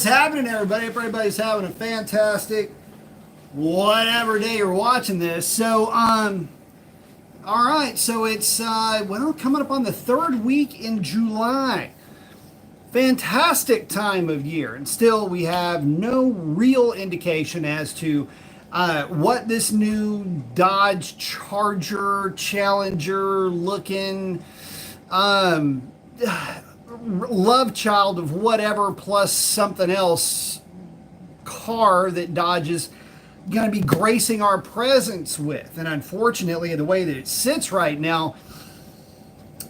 What's happening, everybody? Hope everybody's having a fantastic whatever day you're watching this. All right. So it's coming up on the third week in July. Fantastic time of year, and still we have no real indication as to what this new Dodge Charger Challenger looking um, love child of whatever plus something else car that Dodge is going to be gracing our presence with. And unfortunately, the way that it sits right now,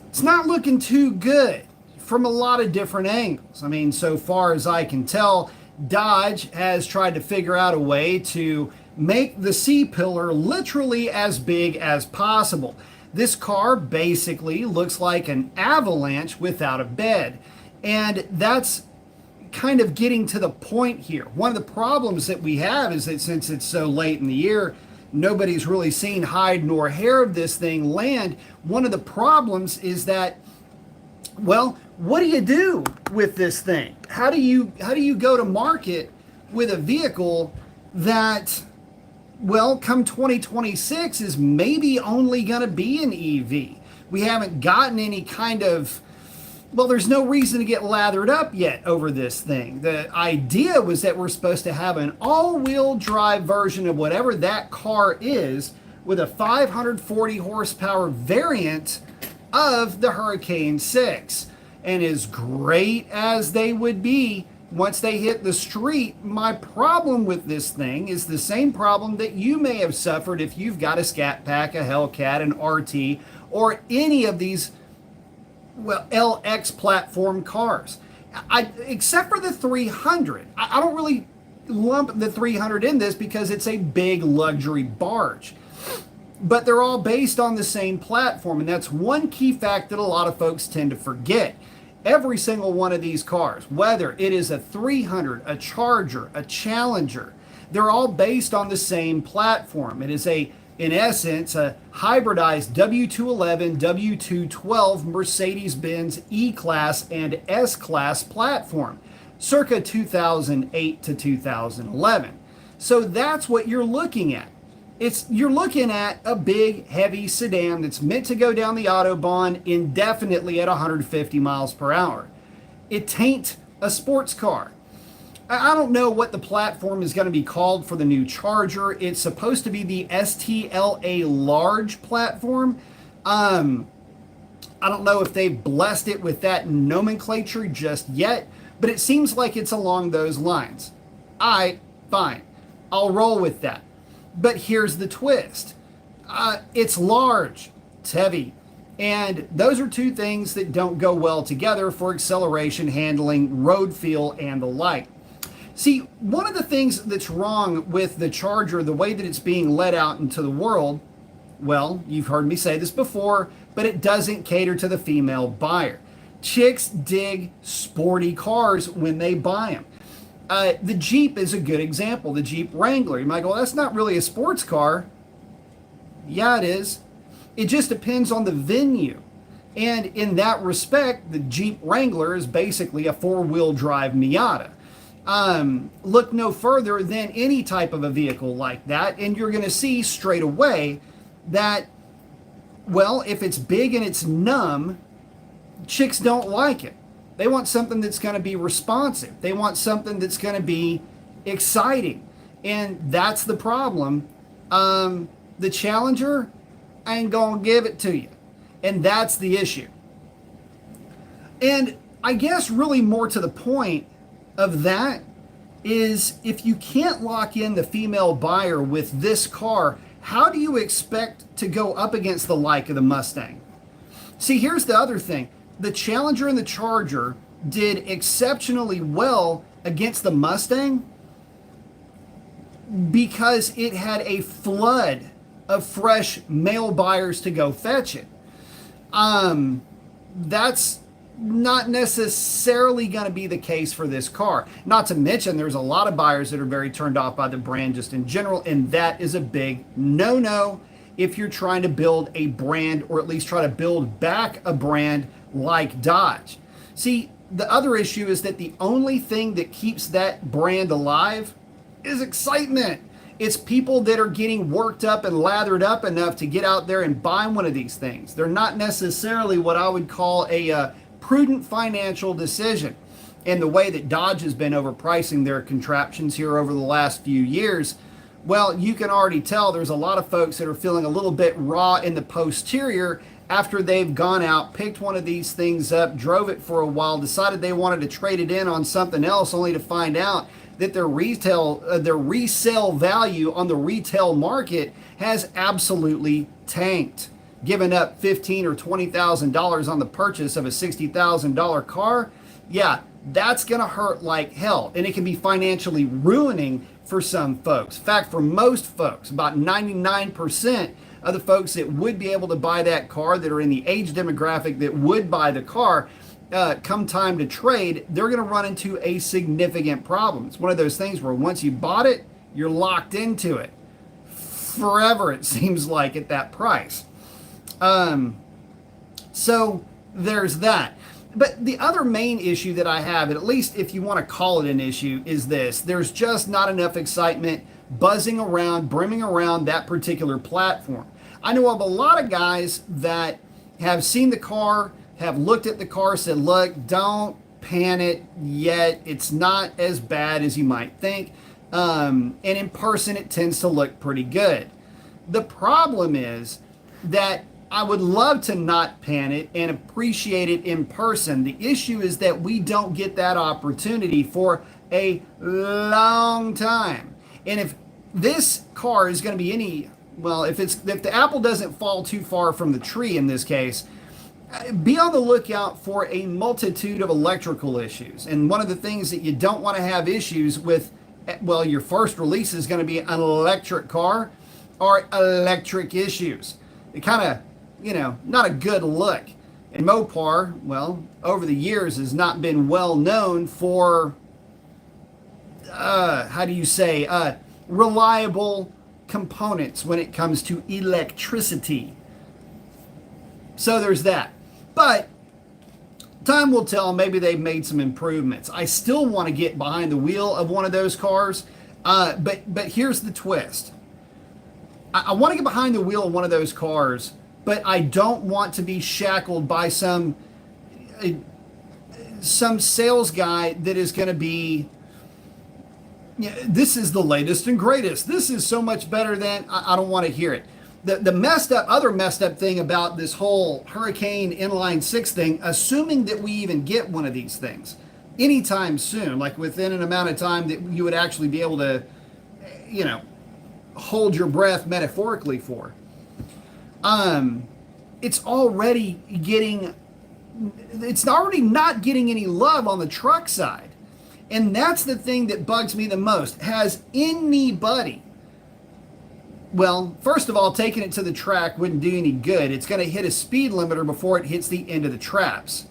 it's not looking too good from a lot of different angles. I mean, so far as I can tell, Dodge has tried to figure out a way to make the C-pillar literally as big as possible. This car basically looks like an Avalanche without a bed. And that's kind of getting to the point here. One of the problems that we have is that since it's so late in the year, nobody's really seen hide nor hair of this thing land. One of the problems is that, well, what do you do with this thing? How do you go to market with a vehicle that, well, come 2026 is maybe only going to be an EV? We haven't gotten any kind of, well, there's no reason to get lathered up yet over this thing. The idea was that we're supposed to have an all-wheel drive version of whatever that car is with a 540 horsepower variant of the Hurricane 6. And as great as they would be once they hit the street, my problem with this thing is the same problem that you may have suffered if you've got a Scat Pack, a Hellcat, an RT, or any of these, well, LX platform cars. Except for the 300. I don't really lump the 300 in this because it's a big luxury barge. But they're all based on the same platform, and that's one key fact that a lot of folks tend to forget. Every single one of these cars, whether it is a 300, a Charger, a Challenger, they're all based on the same platform. It is in essence, a hybridized W211, W212 Mercedes-Benz E-Class and S-Class platform, circa 2008 to 2011. So that's what you're looking at. You're looking at a big, heavy sedan that's meant to go down the Autobahn indefinitely at 150 miles per hour. It tain't a sports car. I don't know what the platform is going to be called for the new Charger. It's supposed to be the STLA large platform. I don't know if they've blessed it with that nomenclature just yet, but it seems like it's along those lines. Fine. I'll roll with that. But here's the twist. It's large, it's heavy, and those are two things that don't go well together for acceleration, handling, road feel, and the like. See, one of the things that's wrong with the Charger, the way that it's being let out into the world, well, you've heard me say this before, but it doesn't cater to the female buyer. Chicks dig sporty cars when they buy them. The Jeep is a good example, the Jeep Wrangler. You might go, well, that's not really a sports car. Yeah, it is. It just depends on the venue. And in that respect, the Jeep Wrangler is basically a four-wheel drive Miata. Look no further than any type of a vehicle like that, and you're going to see straight away that, well, if it's big and it's numb, chicks don't like it. They want something that's going to be responsive. They want something that's going to be exciting. And that's the problem. The Challenger ain't going to give it to you. And that's the issue. And I guess really more to the point of that is if you can't lock in the female buyer with this car, how do you expect to go up against the like of the Mustang? See, here's the other thing. The Challenger and the Charger did exceptionally well against the Mustang because it had a flood of fresh male buyers to go fetch it. That's not necessarily going to be the case for this car. Not to mention there's a lot of buyers that are very turned off by the brand just in general, and that is a big no-no if you're trying to build a brand, or at least try to build back a brand like Dodge. See, the other issue is that the only thing that keeps that brand alive is excitement. It's people that are getting worked up and lathered up enough to get out there and buy one of these things. They're not necessarily what I would call a prudent financial decision. And the way that Dodge has been overpricing their contraptions here over the last few years, well, you can already tell there's a lot of folks that are feeling a little bit raw in the posterior after they've gone out, picked one of these things up, drove it for a while, decided they wanted to trade it in on something else, only to find out that their resale value on the retail market has absolutely tanked. Giving up $15,000 or $20,000 on the purchase of a $60,000 car, yeah, that's going to hurt like hell. And it can be financially ruining for some folks. In fact, for most folks, about 99% of the folks that would be able to buy that car, that are in the age demographic that would buy the car, come time to trade, they're going to run into a significant problem. It's one of those things where once you bought it, you're locked into it forever, it seems like, at that price. So there's that. But the other main issue that I have, at least if you want to call it an issue, is this. There's just not enough excitement buzzing around, brimming around that particular platform. I know of a lot of guys that have seen the car, have looked at the car, said, look, don't pan it yet. It's not as bad as you might think. And in person, it tends to look pretty good. The problem is that I would love to not pan it and appreciate it in person. The issue is that we don't get that opportunity for a long time. And if this car is going to be if the apple doesn't fall too far from the tree in this case, be on the lookout for a multitude of electrical issues. And one of the things that you don't want to have issues with, well, your first release is going to be an electric car, are electric issues. It kind of, not a good look. And Mopar, well, over the years has not been well known for, reliable components when it comes to electricity. So there's that. But time will tell. Maybe they've made some improvements. I still want to get behind the wheel of one of those cars. But here's the twist. I want to get behind the wheel of one of those cars, but I don't want to be shackled by some sales guy that is going to be, this is the latest and greatest. This is so much better than, I don't want to hear it. The other messed up thing about this whole Hurricane Inline 6 thing, assuming that we even get one of these things anytime soon, like within an amount of time that you would actually be able to, hold your breath metaphorically for. It's already not getting any love on the truck side. And that's the thing that bugs me the most. Has anybody, well, first of all, taking it to the track wouldn't do any good. It's going to hit a speed limiter before it hits the end of the traps.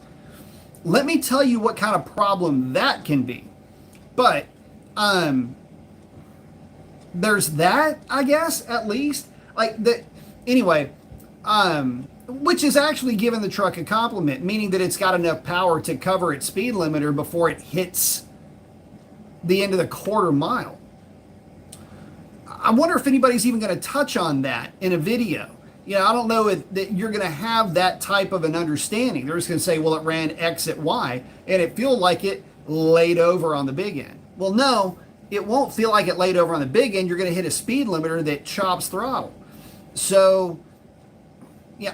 Let me tell you what kind of problem that can be. But, there's that, I guess, at least. Anyway, which is actually giving the truck a compliment, meaning that it's got enough power to cover its speed limiter before it hits the end of the quarter mile. I wonder if anybody's even going to touch on that in a video. I don't know that you're going to have that type of an understanding. They're just going to say, well, it ran X at Y, and it feel like it laid over on the big end. Well, no, it won't feel like it laid over on the big end. You're going to hit a speed limiter that chops throttle. So,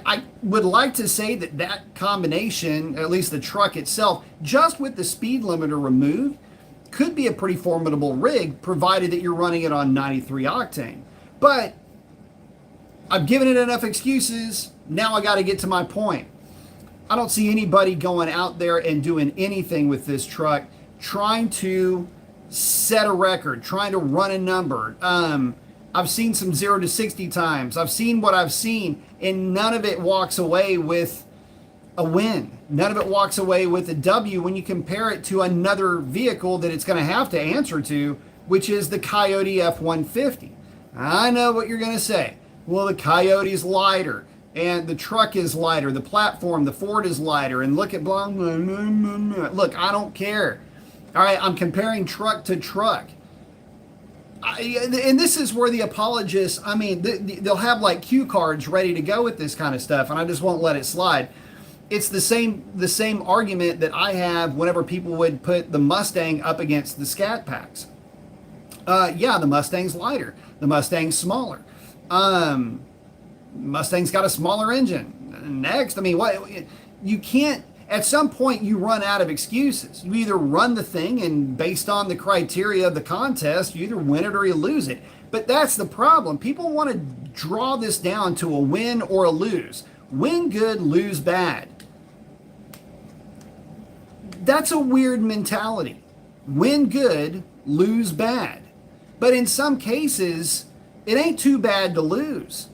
I would like to say that combination, at least the truck itself, just with the speed limiter removed, could be a pretty formidable rig, provided that you're running it on 93 octane. But I've given it enough excuses. Now I got to get to my point. I don't see anybody going out there and doing anything with this truck, trying to set a record, trying to run a number. I've seen some 0 to 60 times. I've seen what I've seen, and none of it walks away with a win. None of it walks away with a W when you compare it to another vehicle that it's going to have to answer to, which is the Coyote F-150. I know what you're going to say. Well, the Coyote's lighter. and the truck is lighter, the platform, the Ford is lighter, and look at blah, blah, blah, blah, blah. Look, I don't care. All right, I'm comparing truck to truck. And this is where the apologists, I mean, they'll have like cue cards ready to go with this kind of stuff, and I just won't let it slide. It's the same argument that I have whenever people would put the Mustang up against the Scat Packs. Yeah, the Mustang's lighter. The Mustang's smaller. Mustang's got a smaller engine. Next, I mean, what you can't. At some point, you run out of excuses. You either run the thing, and based on the criteria of the contest, you either win it or you lose it. But that's the problem. People want to draw this down to a win or a lose. Win good, lose bad. That's a weird mentality. Win good, lose bad. But in some cases, it ain't too bad to lose.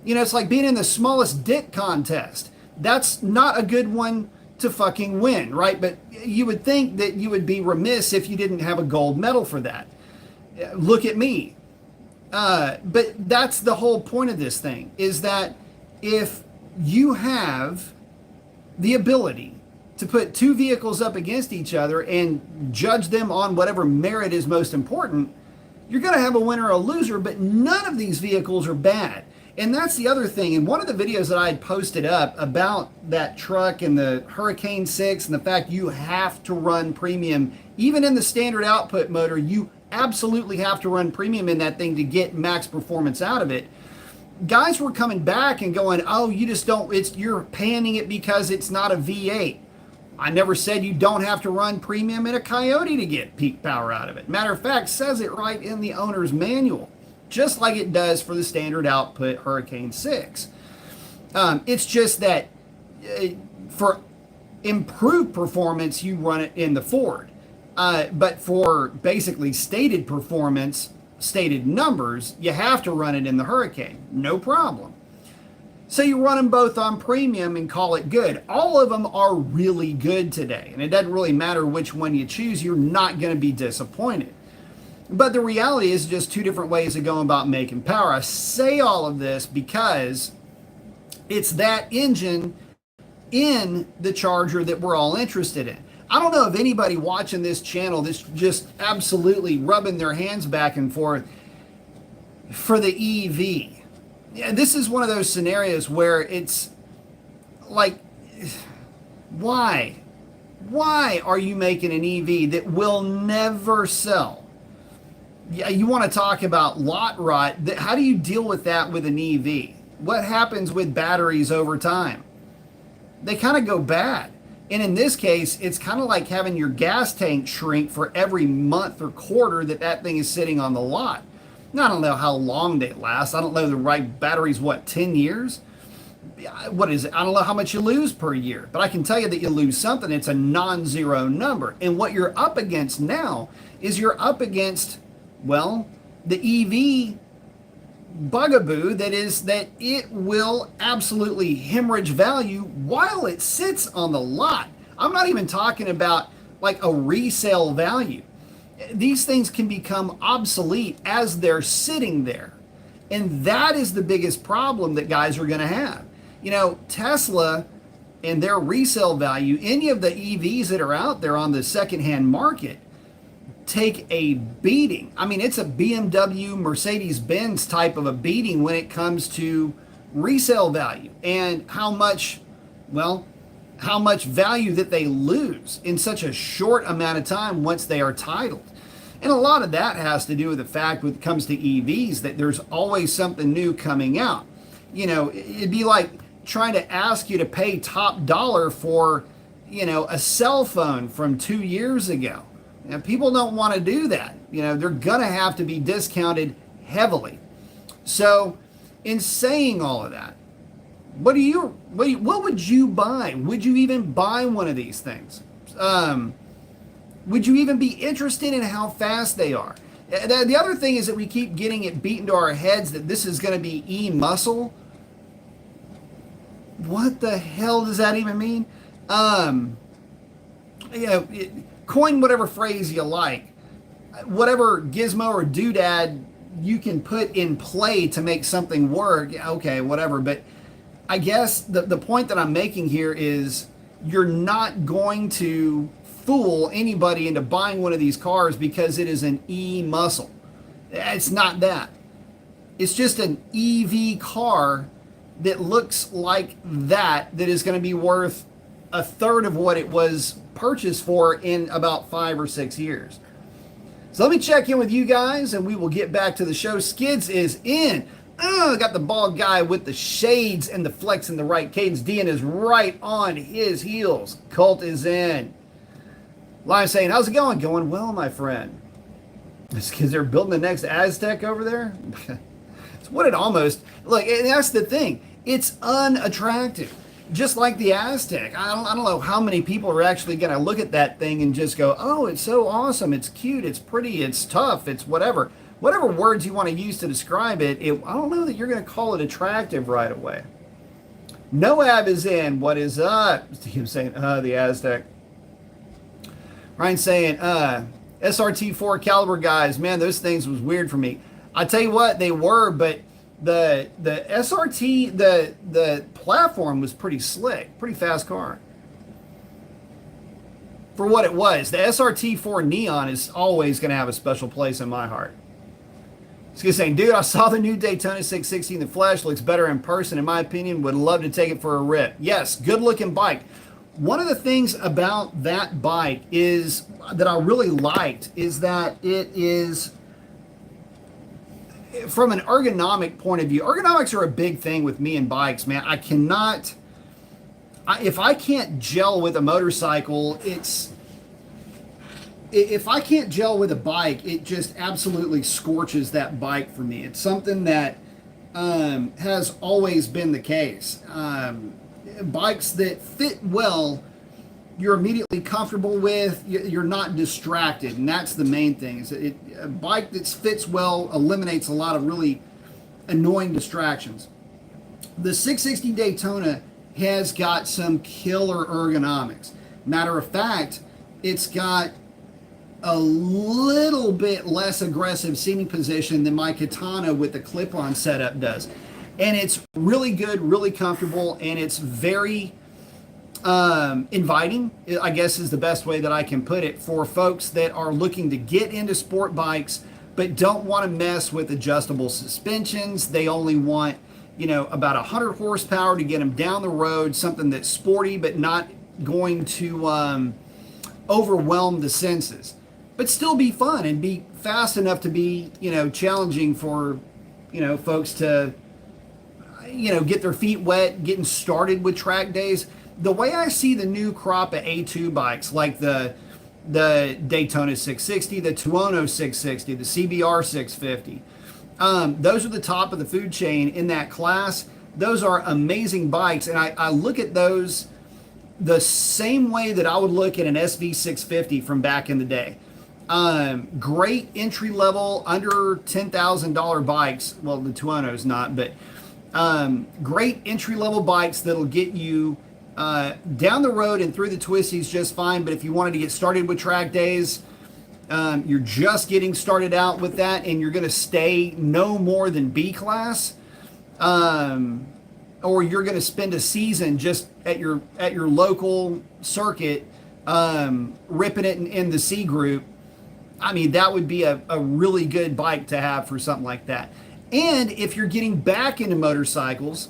You know, it's like being in the smallest dick contest. That's not a good one to fucking win, right? But you would think that you would be remiss if you didn't have a gold medal for that. Look at me. But that's the whole point of this thing, is that if you have the ability to put two vehicles up against each other and judge them on whatever merit is most important, you're going to have a winner or a loser, but none of these vehicles are bad. And that's the other thing. In one of the videos that I had posted up about that truck and the Hurricane 6 and the fact you have to run premium, even in the standard output motor, you absolutely have to run premium in that thing to get max performance out of it. Guys were coming back and going, oh, you just don't, you're panning it because it's not a V8. I never said you don't have to run premium in a Coyote to get peak power out of it. Matter of fact, says it right in the owner's manual, just like it does for the standard output Hurricane 6. It's just that for improved performance, you run it in the Ford. But for basically stated performance, stated numbers, you have to run it in the Hurricane. No problem. So you run them both on premium and call it good. All of them are really good today. And it doesn't really matter which one you choose. You're not going to be disappointed. But the reality is just two different ways of going about making power. I say all of this because it's that engine in the Charger that we're all interested in. I don't know if anybody watching this channel that's just absolutely rubbing their hands back and forth for the EV. Yeah, this is one of those scenarios where it's like, why? Why are you making an EV that will never sell? Yeah, you want to talk about lot rot. How do you deal with that with an EV? What happens with batteries over time? They kind of go bad. And in this case, it's kind of like having your gas tank shrink for every month or quarter that thing is sitting on the lot. Now, I don't know how long they last. I don't know the right batteries, 10 years? What is it? I don't know how much you lose per year, but I can tell you that you lose something. It's a non-zero number. And what you're up against now is you're up against, well, the EV bugaboo that is that it will absolutely hemorrhage value while it sits on the lot. I'm not even talking about like a resale value. These things can become obsolete as they're sitting there. And that is the biggest problem that guys are going to have. You know, Tesla and their resale value, any of the EVs that are out there on the secondhand market, take a beating. I mean, it's a BMW, Mercedes-Benz type of a beating when it comes to resale value and how much value that they lose in such a short amount of time once they are titled. And a lot of that has to do with the fact when it comes to EVs that there's always something new coming out. You know, it'd be like trying to ask you to pay top dollar for, a cell phone from 2 years ago. Now, people don't want to do that. They're going to have to be discounted heavily. So in saying all of that, what would you buy? Would you even buy one of these things? Would you even be interested in how fast they are? The other thing is that we keep getting it beat into our heads that this is going to be e-muscle. What the hell does that even mean? Coin whatever phrase you like. Whatever gizmo or doodad you can put in play to make something work. Okay, whatever. But I guess the point that I'm making here is you're not going to fool anybody into buying one of these cars because it is an e-muscle. It's not that. It's just an EV car that looks like that is going to be worth a third of what it was purchased for in about 5 or 6 years. So let me check in with you guys and we will get back to the show. Skids is in. Got the bald guy with the shades and the flex in the right cadence. Dean is right on his heels. Colt is in. Lion saying, how's it going? Going well, my friend. It's because they're building the next Aztec over there. It's what it almost, look, and that's the thing. It's unattractive. Just like the Aztec. I don't know how many people are actually going to look at that thing and just go, oh, it's so awesome. It's cute. It's pretty. It's tough. It's whatever. Whatever words you want to use to describe it, I don't know that you're going to call it attractive right away. Noab is in. What is up? Steve saying, the Aztec. Ryan saying, SRT4 caliber guys, man, those things was weird for me. I tell you what, they were, but the SRT, the platform was pretty slick, pretty fast car. For what it was, the SRT4 Neon is always going to have a special place in my heart. He's saying, dude, I saw the new Daytona 660 in the flesh. Looks better in person, in my opinion. Would love to take it for a rip. Yes, good looking bike. One of the things about that bike is that I really liked is that it is, from an ergonomic point of view, ergonomics are a big thing with me and bikes, man. I cannot, if I can't gel with a motorcycle, if I can't gel with a bike, it just absolutely scorches that bike for me. It's something that has always been the case. Bikes that fit well, you're immediately comfortable with, you're not distracted, and that's the main thing. Is a bike that fits well eliminates a lot of really annoying distractions. The 660 Daytona has got some killer ergonomics. Matter of fact, it's got a little bit less aggressive seating position than my Katana with the clip-on setup does. And it's really good, really comfortable, and it's very inviting, I guess is the best way that I can put it, for folks that are looking to get into sport bikes but don't want to mess with adjustable suspensions. They only want, about 100 horsepower to get them down the road, something that's sporty but not going to overwhelm the senses, but still be fun and be fast enough to be, challenging for, folks to, get their feet wet, getting started with track days. The way I see the new crop of A2 bikes, like the Daytona 660, the Tuono 660, the CBR 650, those are the top of the food chain in that class. Those are amazing bikes, and I look at those the same way that I would look at an SV 650 from back in the day. Great entry level, under $10,000 bikes. Well, the Tuono's not, but great entry level bikes that'll get you down the road and through the twisties just fine. But if you wanted to get started with track days, you're just getting started out with that, and you're going to stay no more than B class, or you're going to spend a season just at your local circuit, ripping it in the C group. I mean, that would be a really good bike to have for something like that. And if you're getting back into motorcycles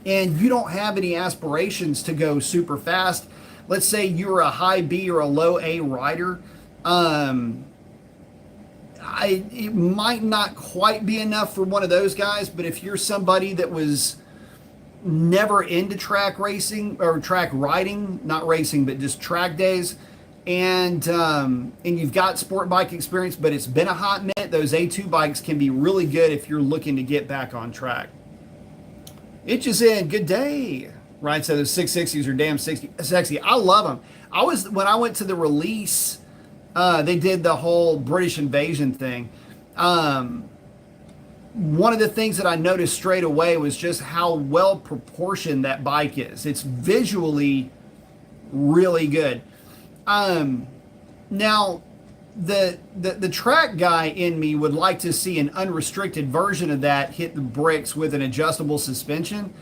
and you don't have any aspirations to go super fast, let's say you're a high B or a low A rider, it might not quite be enough for one of those guys. But if you're somebody that was never into track racing or track riding, not racing, but just track days, and you've got sport bike experience, but it's been a hot minute, those A2 bikes can be really good if you're looking to get back on track. Itch is in. Good day. Ryan said those 660s are damn sexy. I love them. When I went to the release, they did the whole British invasion thing. One of the things that I noticed straight away was just how well proportioned that bike is. It's visually really good. Now, the track guy in me would like to see an unrestricted version of that hit the bricks with an adjustable suspension.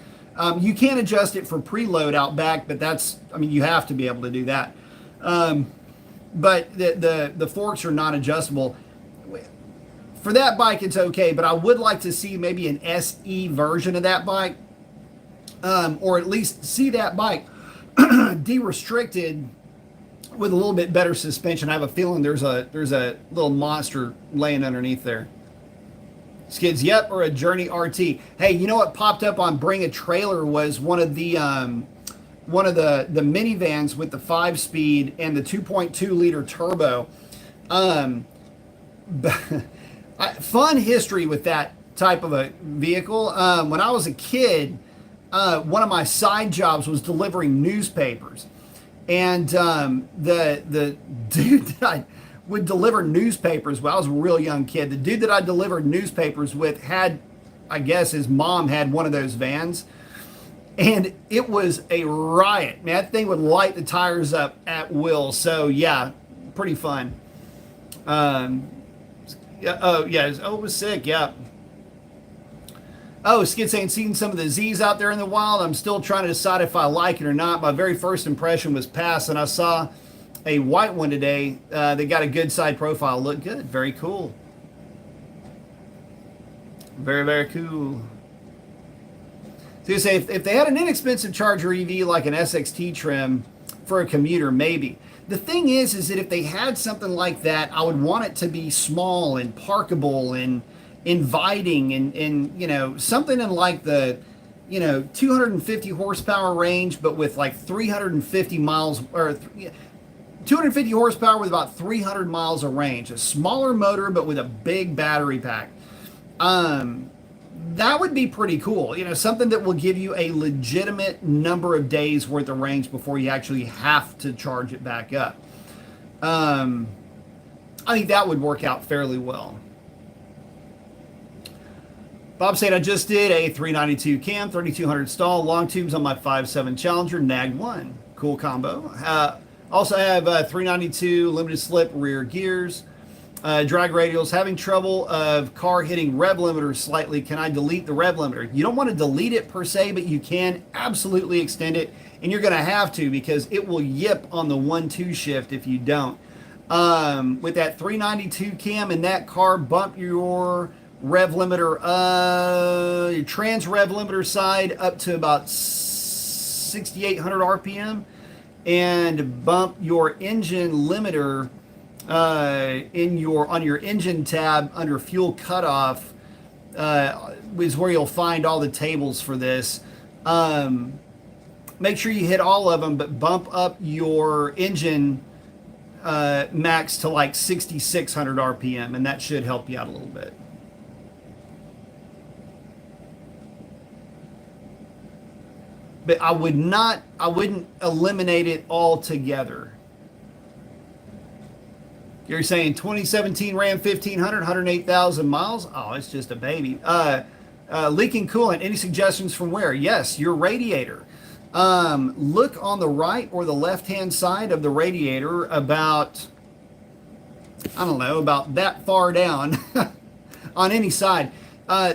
You can adjust it for preload out back, but that's, I mean, you have to be able to do that. But the forks are not adjustable. For that bike, it's okay, but I would like to see maybe an SE version of that bike, or at least see that bike de-restricted with a little bit better suspension. I have a feeling there's a little monster laying underneath there. Skids, yep, or a Journey RT. Hey, you know what popped up on Bring a Trailer was one of the minivans with the 5-speed and the 2.2 liter turbo. Fun history with that type of a vehicle. When I was a kid, one of my side jobs was delivering newspapers, and the dude that I would deliver newspapers when I was a real young kid, the dude that I delivered newspapers with had, I guess his mom had one of those vans, and it was a riot. Man, that thing would light the tires up at will. So yeah, pretty fun. Yeah, it was sick. Yeah. Oh, Skid saying, seen some of the Z's out there in the wild. I'm still trying to decide if I like it or not. My very first impression was pass, and I saw a white one today. They got a good side profile. Look good. Very cool. Very, very cool. So you say, if they had an inexpensive Charger EV like an SXT trim for a commuter, maybe. The thing is that if they had something like that, I would want it to be small and parkable and inviting and you know, something in like the, you know, 250 horsepower range, but with like 350 miles, or 250 horsepower with about 300 miles of range. A smaller motor, but with a big battery pack. That would be pretty cool. You know, something that will give you a legitimate number of days worth of range before you actually have to charge it back up. I think that would work out fairly well. Bob saying, I just did a 392 cam, 3200 stall, long tubes on my 5.7 Challenger, nagged one. Cool combo. Also have 392 limited slip rear gears. Drag radials, having trouble of car hitting rev limiter slightly. Can I delete the rev limiter? You don't want to delete it per se, but you can absolutely extend it, and you're going to have to because it will yip on the 1-2 shift if you don't. With that 392 cam in that car, bump your rev limiter, your trans rev limiter side up to about 6,800 RPM, and bump your engine limiter on your engine tab under fuel cutoff, is where you'll find all the tables for this. Make sure you hit all of them, but bump up your engine max to like 6,600 RPM, and that should help you out a little bit. But I wouldn't eliminate it altogether. You're saying 2017 Ram 1500, 108,000 miles? Oh, it's just a baby. Leaking coolant. Any suggestions from where? Yes, your radiator. Look on the right or the left-hand side of the radiator about, I don't know, about that far down on any side.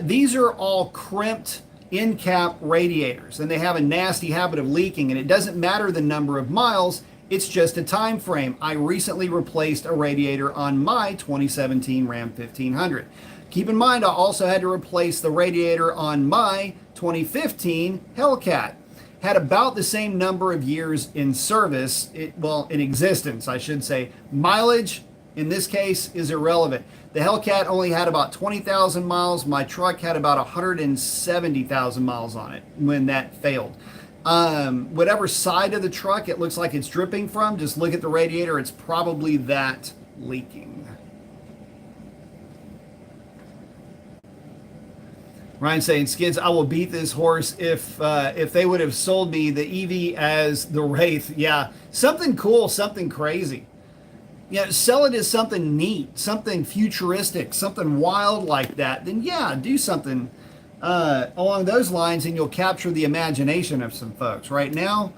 These are all crimped end cap radiators, and they have a nasty habit of leaking, and it doesn't matter the number of miles. It's just a time frame. I recently replaced a radiator on my 2017 Ram 1500. Keep in mind, I also had to replace the radiator on my 2015 Hellcat. Had about the same number of years in service, in existence, I should say. Mileage, in this case, is irrelevant. The Hellcat only had about 20,000 miles. My truck had about 170,000 miles on it when that failed. Whatever side of the truck it looks like it's dripping from, just look at the radiator. It's probably that leaking. Ryan saying, Skids, I will beat this horse if they would have sold me the EV as the Wraith. Yeah, something cool, something crazy. Yeah, sell it as something neat, something futuristic, something wild like that. Then yeah, do something along those lines, and you'll capture the imagination of some folks. Right now,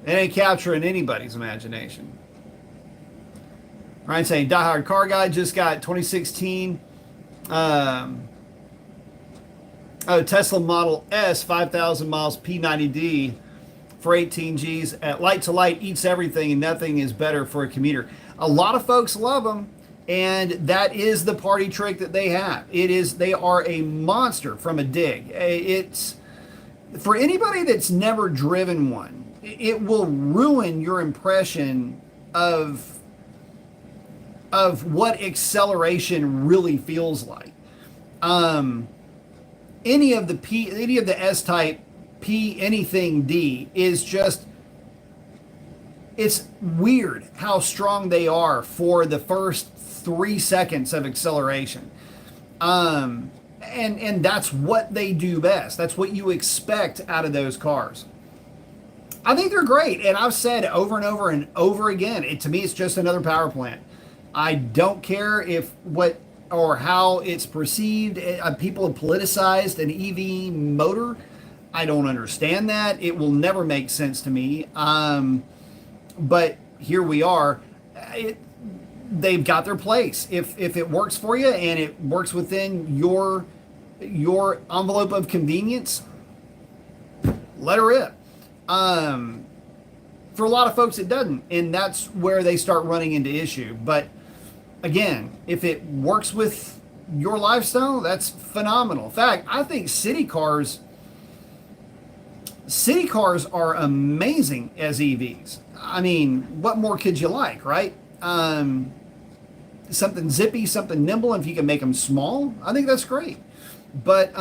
it ain't capturing anybody's imagination. Ryan saying, diehard car guy, just got 2016 Oh, Tesla Model S, 5,000 miles, P90D for 18 Gs at light to light, eats everything, and nothing is better for a commuter. A lot of folks love them, and that is the party trick that they have. They are a monster from a dig. It's for anybody that's never driven one, it will ruin your impression of what acceleration really feels like. Any of the S type P anything D is just, it's weird how strong they are for the first 3 seconds of acceleration. And that's what they do best. That's what you expect out of those cars. I think they're great, and I've said over and over and over again, to me it's just another power plant. I don't care if what or how it's perceived. People have politicized an EV motor. I don't understand that. It will never make sense to me. But here we are. They've got their place. If it works for you and it works within your envelope of convenience, let her rip. For a lot of folks, it doesn't, and that's where they start running into issue. But again, if it works with your lifestyle, that's phenomenal. In fact, I think city cars are amazing as EVs. I mean, what more could you like, right? Something zippy, something nimble, and if you can make them small, I think that's great. But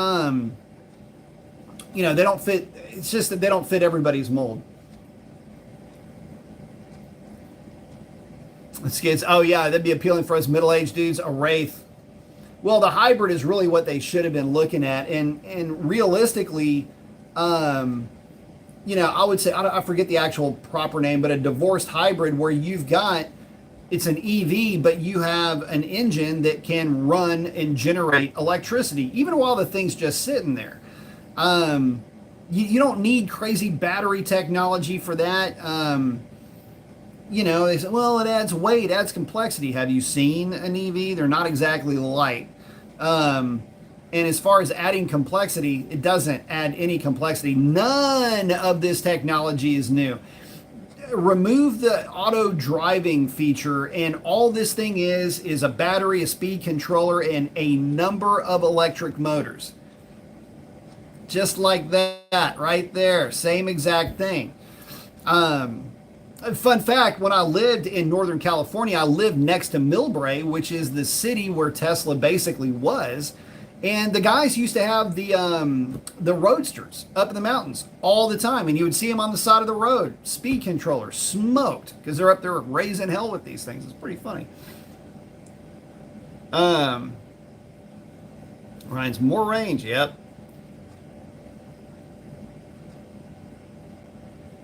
they don't fit. It's just that they don't fit everybody's mold. Skids, oh yeah, that'd be appealing for us middle-aged dudes. A Wraith. Well, the hybrid is really what they should have been looking at, and realistically, I would say, I forget the actual proper name, but a divorced hybrid where it's an EV, but you have an engine that can run and generate electricity, even while the thing's just sitting there. You don't need crazy battery technology for that. They say, well, it adds weight, adds complexity. Have you seen an EV? They're not exactly light. And as far as adding complexity, it doesn't add any complexity. None of this technology is new. Remove the auto driving feature, and all this thing is a battery, a speed controller, and a number of electric motors. Just like that, right there. Same exact thing. Fun fact, when I lived in Northern California, I lived next to Millbrae, which is the city where Tesla basically was. And the guys used to have the Roadsters up in the mountains all the time. And you would see them on the side of the road. Speed controller, smoked, because they're up there raising hell with these things. It's pretty funny. Ryan's more range, yep.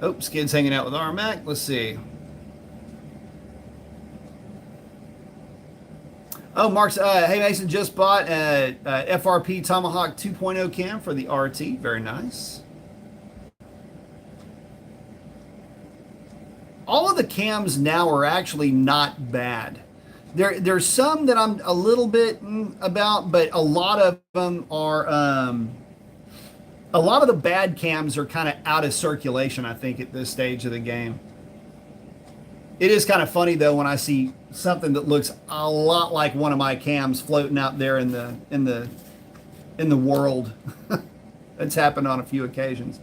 Oh, Skid's hanging out with RMAC. Let's see. Oh, Mark's, hey Mason, just bought a FRP Tomahawk 2.0 cam for the RT. Very nice. All of the cams now are actually not bad. There's some that I'm a little bit about, but a lot of them are... A lot of the bad cams are kind of out of circulation, I think, at this stage of the game. It is kind of funny though when I see something that looks a lot like one of my cams floating out there in the world. That's happened on a few occasions.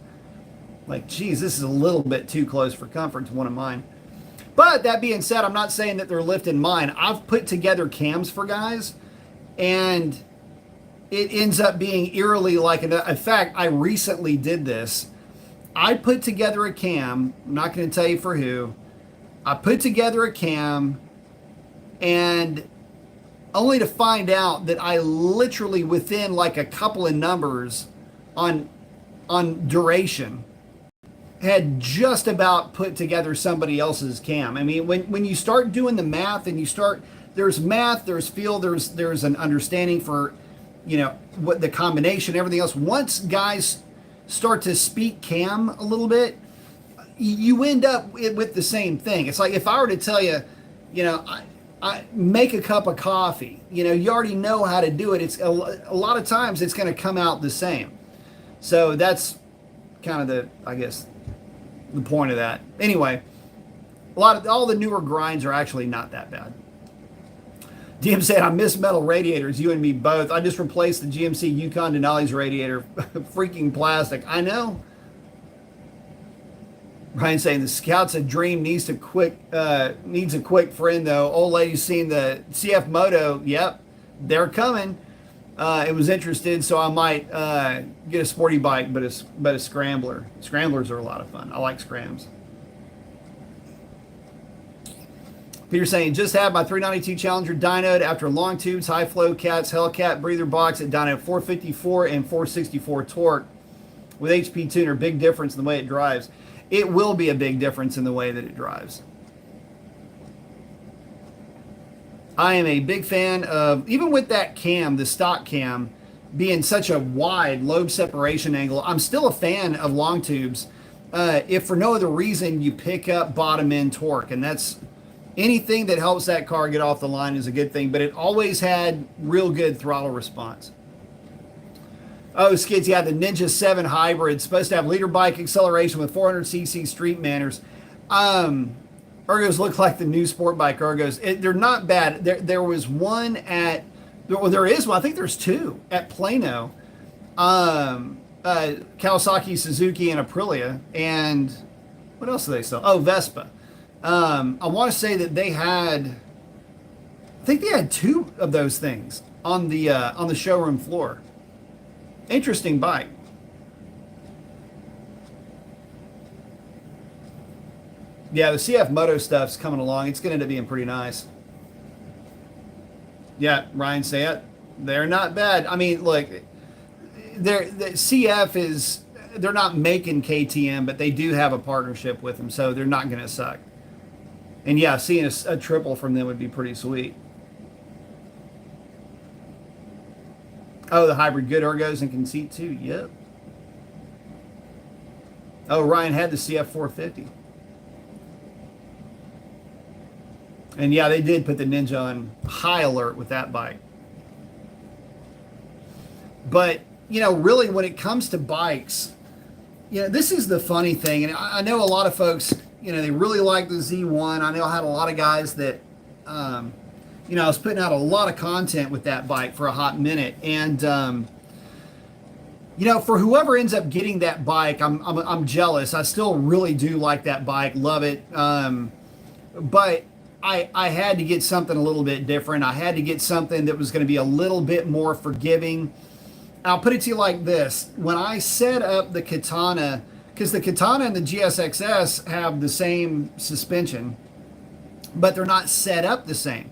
Like, geez, this is a little bit too close for comfort to one of mine. But that being said, I'm not saying that they're lifting mine. I've put together cams for guys, and it ends up being eerily like, in fact, I recently did this. I put together a cam, I'm not going to tell you for who. I put together a cam, and only to find out that I literally, within like a couple of numbers on duration, had just about put together somebody else's cam. I mean, when you start doing the math and there's math, there's feel, there's an understanding for, what the combination, everything else. Once guys start to speak cam a little bit, you end up with the same thing. It's like if I were to tell you, make a cup of coffee. You already know how to do it. It's a lot of times it's going to come out the same. So that's kind of I guess, the point of that. Anyway, all the newer grinds are actually not that bad. DM said, I miss metal radiators, you and me both. I just replaced the GMC Yukon Denali's radiator. Freaking plastic. I know. Ryan saying the Scout's a dream, needs a quick friend though. Old lady's seen the CF Moto. Yep, they're coming. It was interested, so I might get a sporty bike, but a scrambler. Scramblers are a lot of fun. I like scrams. Peter saying, just had my 392 Challenger dynoed after long tubes, high flow cats, Hellcat breather box at dyno 454 and 464 torque with HP tuner. Big difference in the way it drives. It will be a big difference in the way that it drives. I am a big fan of, even with that cam, the stock cam, being such a wide lobe separation angle, I'm still a fan of long tubes. If for no other reason, you pick up bottom end torque, and that's anything that helps that car get off the line is a good thing, but it always had real good throttle response. Oh, Skids, yeah, the Ninja 7 Hybrid, supposed to have leader bike acceleration with 400cc street manners. Ergos look like the new sport bike Ergos. They're not bad. There was one at, well, there is one, I think there's two at Plano. Kawasaki, Suzuki, and Aprilia. And what else do they sell? Oh, Vespa. I want to say that they had, I think they had two of those things on the showroom floor. Interesting bike. Yeah, the CF Moto stuff's coming along. It's going to end up being pretty nice. Yeah, Ryan say it. They're not bad. I mean, look, the CF is, they're not making KTM, but they do have a partnership with them, so they're not going to suck. And yeah, seeing a triple from them would be pretty sweet. Oh, the hybrid good ergos and conceit too. Yep. Oh, Ryan had the CF 450. And yeah, they did put the Ninja on high alert with that bike. But, really when it comes to bikes, this is the funny thing. And I know a lot of folks, they really like the Z1. I know I had a lot of guys that, I was putting out a lot of content with that bike for a hot minute. And, for whoever ends up getting that bike, I'm jealous. I still really do like that bike, love it. But I had to get something a little bit different. I had to get something that was going to be a little bit more forgiving. I'll put it to you like this. When I set up the Katana, because the Katana and the GSXS have the same suspension, but they're not set up the same.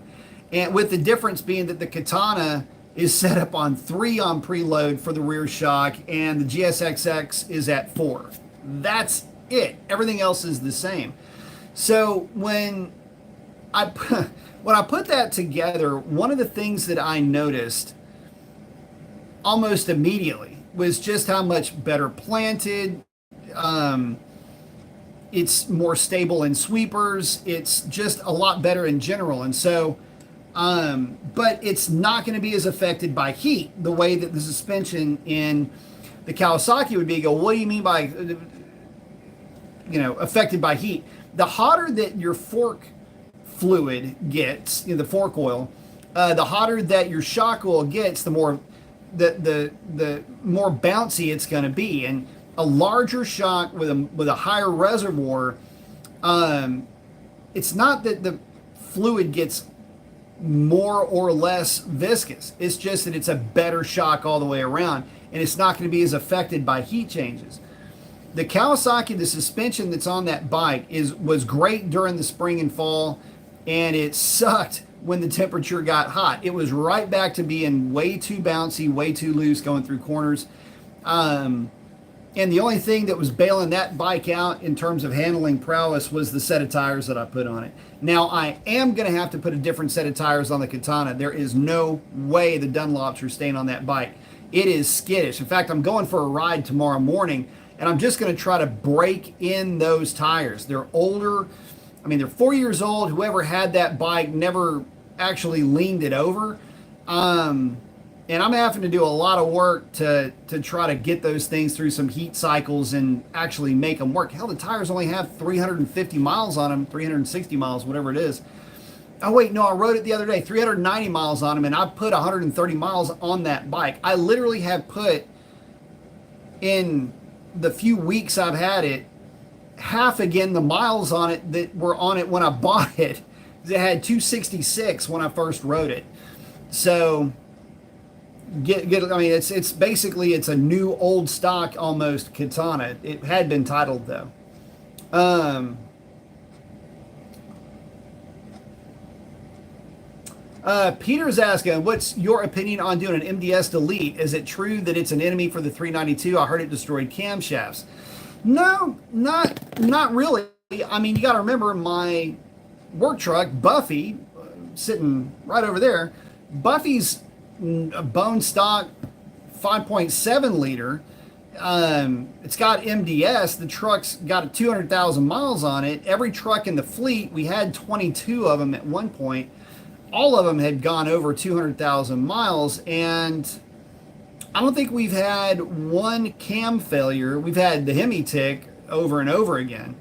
And with the difference being that the Katana is set up on 3 on preload for the rear shock, and the GSXX is at 4. That's it. Everything else is the same. So when I put that together, one of the things that I noticed almost immediately was just how much better planted. It's more stable in sweepers. It's just a lot better in general. And so, but it's not going to be as affected by heat the way that the suspension in the Kawasaki would be. What do you mean by, affected by heat? The hotter that your fork fluid gets, the fork oil, the hotter that your shock oil gets, the more the more bouncy it's going to be. And a larger shock with a higher reservoir, it's not that the fluid gets more or less viscous. It's just that it's a better shock all the way around, and it's not going to be as affected by heat changes. The Kawasaki, the suspension that's on that bike was great during the spring and fall, and it sucked when the temperature got hot. It was right back to being way too bouncy, way too loose going through corners. And the only thing that was bailing that bike out in terms of handling prowess was the set of tires that I put on it. Now, I am going to have to put a different set of tires on the Katana. There is no way the Dunlops are staying on that bike. It is skittish. In fact, I'm going for a ride tomorrow morning, and I'm just going to try to break in those tires. They're older. I mean, they're 4 years old. Whoever had that bike never actually leaned it over. And I'm having to do a lot of work to try to get those things through some heat cycles and actually make them work. Hell, the tires only have 350 miles on them, 360 miles, whatever it is. Oh wait, no, I rode it the other day, 390 miles on them, and I put 130 miles on that bike. I literally have put, in the few weeks I've had it, half again the miles on it that were on it when I bought it. It had 266 when I first rode it. So I mean, it's basically, it's a new old stock almost Katana. It had been titled though. Peter's asking, what's your opinion on doing an MDS delete? Is it true that it's an enemy for the 392? I heard it destroyed camshafts. No, not really. I mean, you got to remember my work truck, Buffy, sitting right over there. Buffy's a bone stock 5.7 liter. It's got MDS. The truck's got 200,000 miles on it. Every truck in the fleet, we had 22 of them at one point. All of them had gone over 200,000 miles, and I don't think we've had one cam failure. We've had the Hemi tick over and over again,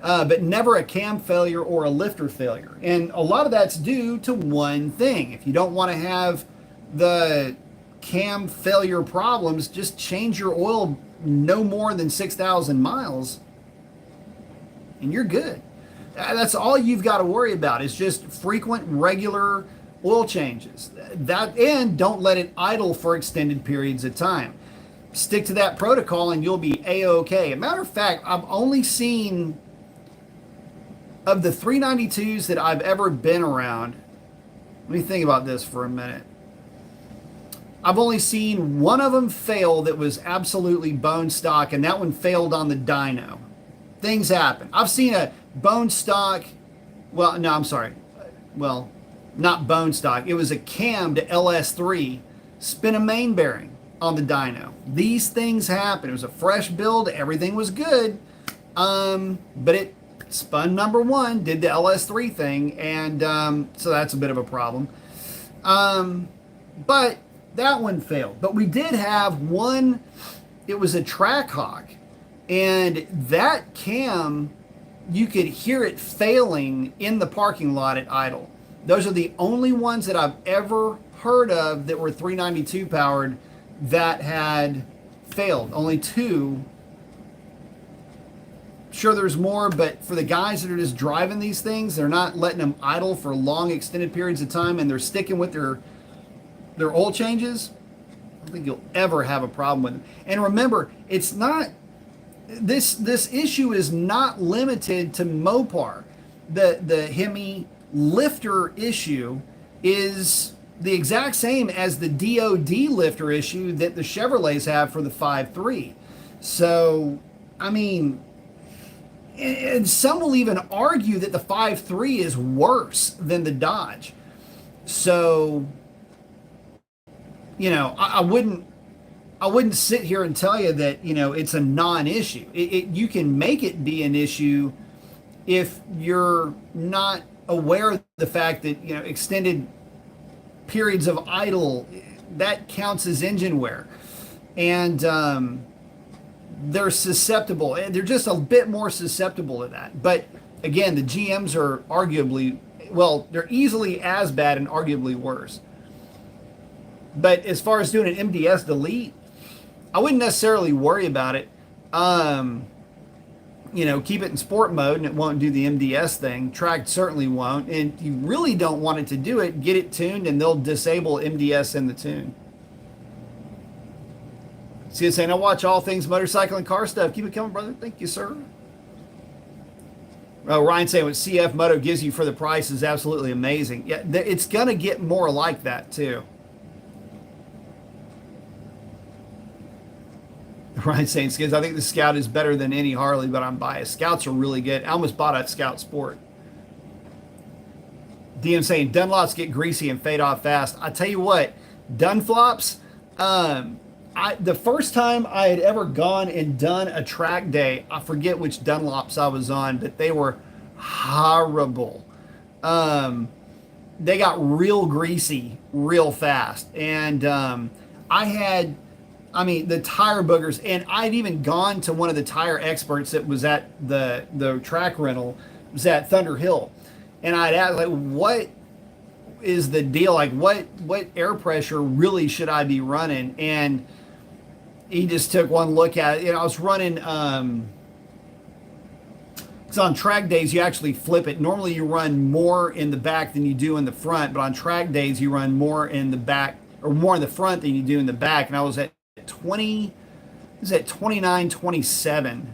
but never a cam failure or a lifter failure. And a lot of that's due to one thing. If you don't want to have the cam failure problems, just change your oil no more than 6,000 miles, and you're good. That's all you've got to worry about, is just frequent, regular oil changes. And don't let it idle for extended periods of time. Stick to that protocol and you'll be A-OK. A matter of fact, I've only seen, of the 392s that I've ever been around, let me think about this for a minute. I've only seen one of them fail that was absolutely bone stock, and that one failed on the dyno. Things happen. I've seen a bone stock, well, no, I'm sorry. Well, not bone stock. It was a cam to LS3, spin a main bearing on the dyno. These things happen. It was a fresh build. Everything was good. But it spun number one, did the LS3 thing. And so that's a bit of a problem. But that one failed. But we did have one, it was a Trackhawk. And that cam, you could hear it failing in the parking lot at idle. Those are the only ones that I've ever heard of that were 392 powered that had failed. Only two. Sure, there's more, but for the guys that are just driving these things, they're not letting them idle for long extended periods of time, and they're sticking with their oil changes. I don't think you'll ever have a problem with them. And remember, it's not, this issue is not limited to Mopar. The Hemi lifter issue is the exact same as the DOD lifter issue that the Chevrolets have for the 5.3. So, I mean, and some will even argue that the 5.3 is worse than the Dodge. So, you know, I wouldn't sit here and tell you that, you know, it's a non-issue. You can make it be an issue if you're not aware of the fact that, you know, extended periods of idle, that counts as engine wear. And they're susceptible. They're just a bit more susceptible to that. But again, the GMs are arguably, well, they're easily as bad and arguably worse. But as far as doing an MDS delete, I wouldn't necessarily worry about it. You know, keep it in sport mode and it won't do the MDS thing. Track certainly won't. And if you really don't want it to do it, get it tuned and they'll disable MDS in the tune. See you saying, I watch all things motorcycle and car stuff. Keep it coming, brother. Thank you, sir. Ryan saying what CF Moto gives you for the price is absolutely amazing. Yeah, it's going to get more like that too. Ryan saying, Skids, I think the Scout is better than any Harley, but I'm biased. Scouts are really good. I almost bought a Scout Sport. DM saying, Dunlops get greasy and fade off fast. I tell you what, Dunflops, the first time I had ever gone and done a track day, I forget which Dunlops I was on, but they were horrible. they got real greasy real fast. And I had, I mean, the tire boogers, and I'd even gone to one of the tire experts that was at the track rental, was at Thunder Hill, and I'd asked, like, what is the deal? Like, what air pressure really should I be running? And he just took one look at it. You know, I was running. So on track days, you actually flip it. Normally, you run more in the back than you do in the front, but on track days, you run more in the back or more in the front than you do in the back. And I was at 20, is at 29, 27.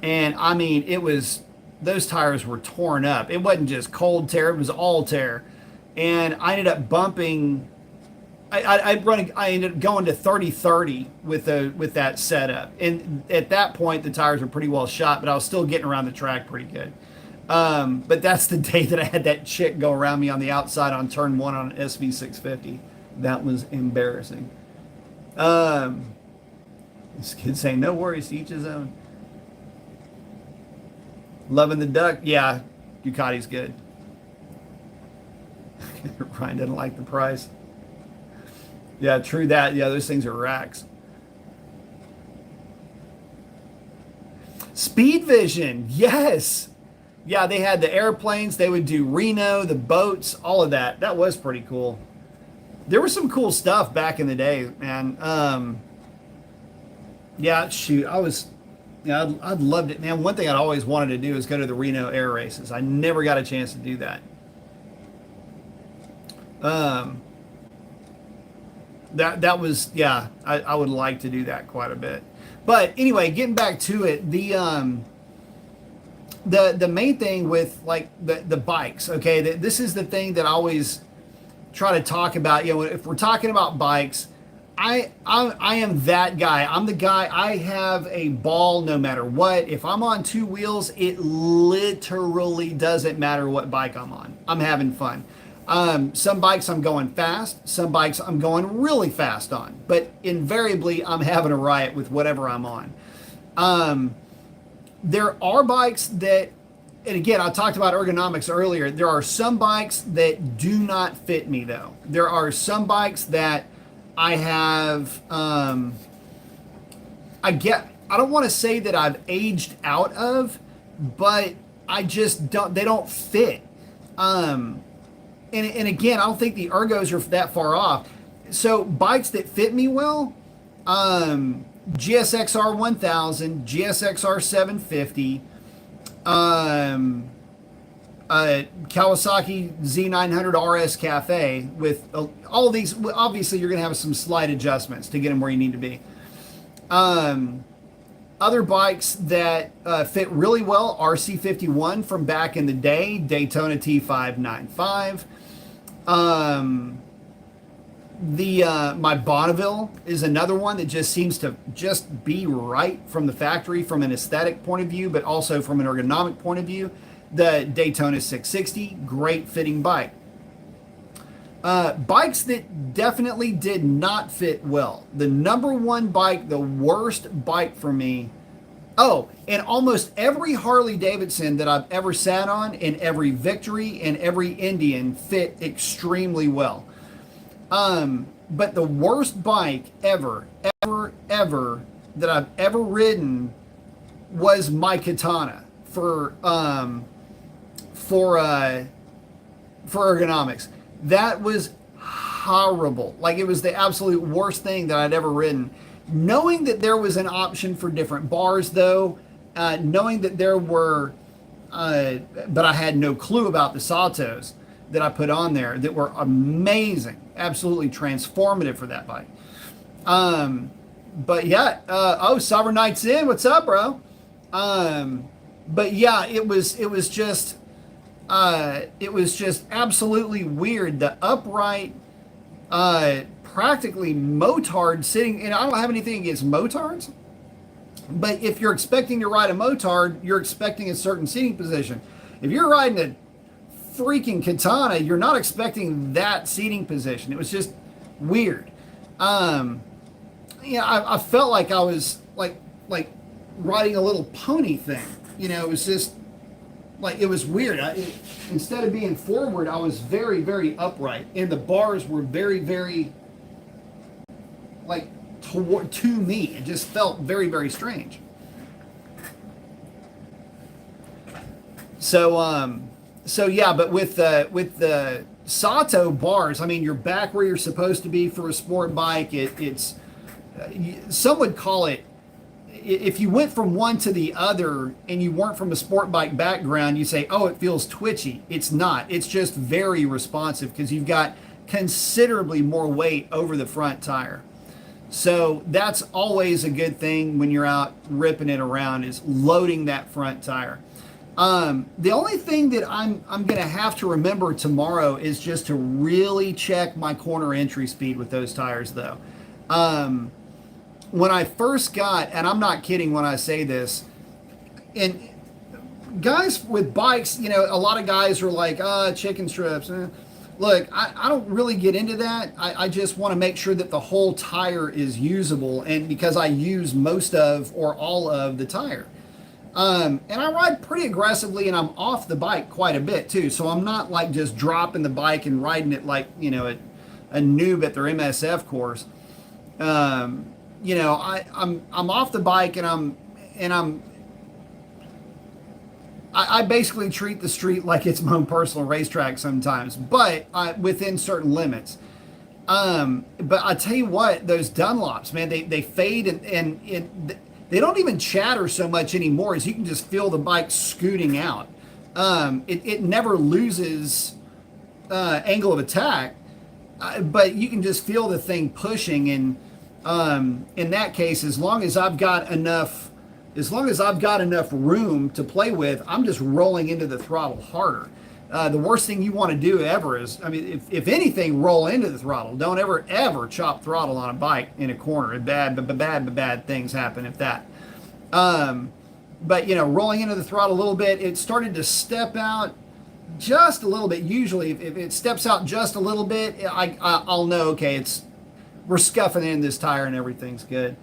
And I mean, it was, those tires were torn up. It wasn't just cold tear, it was all tear. And I ended up bumping, I ended up going to 30-30 with that setup. And at that point, the tires were pretty well shot, but I was still getting around the track pretty good. But that's the day that I had that chick go around me on the outside on turn one on an SV650. That was embarrassing. This kid saying, no worries, to each his own. Loving the duck. Yeah, Ducati's good. Ryan doesn't like the price. Yeah, true that. Yeah, those things are racks. Speed Vision, yes. Yeah, they had the airplanes. They would do Reno, the boats, all of that. That was pretty cool. There was some cool stuff back in the day, man. Yeah, shoot, I'd loved it, man. One thing I'd always wanted to do is go to the Reno air races. I never got a chance to do that. That was, yeah, I would like to do that quite a bit. But anyway, getting back to it, the main thing with like the bikes, okay, this is the thing that I always try to talk about. You know, if we're talking about bikes, I am that guy. I'm the guy. I have a ball no matter what. If I'm on two wheels, it literally doesn't matter what bike I'm on. I'm having fun. Some bikes I'm going fast, some bikes I'm going really fast on, but invariably I'm having a riot with whatever I'm on. There are bikes that, and again, I talked about ergonomics earlier. There are some bikes that do not fit me though. There are some bikes that I have, I don't want to say that I've aged out of, but I just don't, they don't fit. And again, I don't think the ergos are that far off. So bikes that fit me well, GSXR 1000, GSXR 750, Kawasaki Z900 RS Cafe with all these. Obviously, you're going to have some slight adjustments to get them where you need to be. Other bikes that fit really well, RC51 from back in the day, Daytona T595. My Bonneville is another one that just seems to just be right from the factory from an aesthetic point of view, but also from an ergonomic point of view. The Daytona 660, great fitting bike. Bikes that definitely did not fit well. The number one bike, the worst bike for me. Oh, and almost every Harley Davidson that I've ever sat on, and every Victory and every Indian fit extremely well. But the worst bike ever that I've ever ridden was my Katana for ergonomics. That was horrible. Like, it was the absolute worst thing that I'd ever ridden. Knowing that there was an option for different bars, though, knowing that there were, but I had no clue about the Satos that I put on there that were amazing, absolutely transformative for that bike. But yeah, Sovereign Knights in, what's up, bro? But yeah, it was just absolutely weird. The upright, practically motard sitting, and I don't have anything against motards, but if you're expecting to ride a motard, you're expecting a certain seating position. If you're riding a freaking Katana, you're not expecting that seating position. It was just weird. I felt like I was like riding a little pony thing. You know, it was just like it was weird. Instead of being forward, I was very, very upright, and the bars were very, very like to me. It just felt very, very strange. So yeah, but with the Sato bars, I mean, you're back where you're supposed to be for a sport bike. It's some would call it, if you went from one to the other and you weren't from a sport bike background, you say, oh, it feels twitchy. It's not. It's just very responsive because you've got considerably more weight over the front tire. So that's always a good thing when you're out ripping it around, is loading that front tire. The only thing that I'm going to have to remember tomorrow is just to really check my corner entry speed with those tires, though. When I first got, and I'm not kidding when I say this, and guys with bikes, you know, a lot of guys are like, chicken strips. Look, I don't really get into that. I just want to make sure that the whole tire is usable, and because I use most of or all of the tire. And I ride pretty aggressively, and I'm off the bike quite a bit too. So I'm not like just dropping the bike and riding it like, you know, a noob at their MSF course. You know, I'm off the bike, and I basically treat the street like it's my own personal racetrack sometimes, but within certain limits. But I tell you what, those Dunlops, man, they fade, and they don't even chatter so much anymore, as you can just feel the bike scooting out. It never loses angle of attack, but you can just feel the thing pushing. And in that case, as long as I've got enough room to play with, I'm just rolling into the throttle harder. The worst thing you want to do ever is, I mean, if anything, roll into the throttle. Don't ever chop throttle on a bike in a corner. Bad things happen if that. But, you know, rolling into the throttle a little bit, it started to step out just a little bit. Usually, if it steps out just a little bit, I'll know, okay, we're scuffing in this tire and everything's good.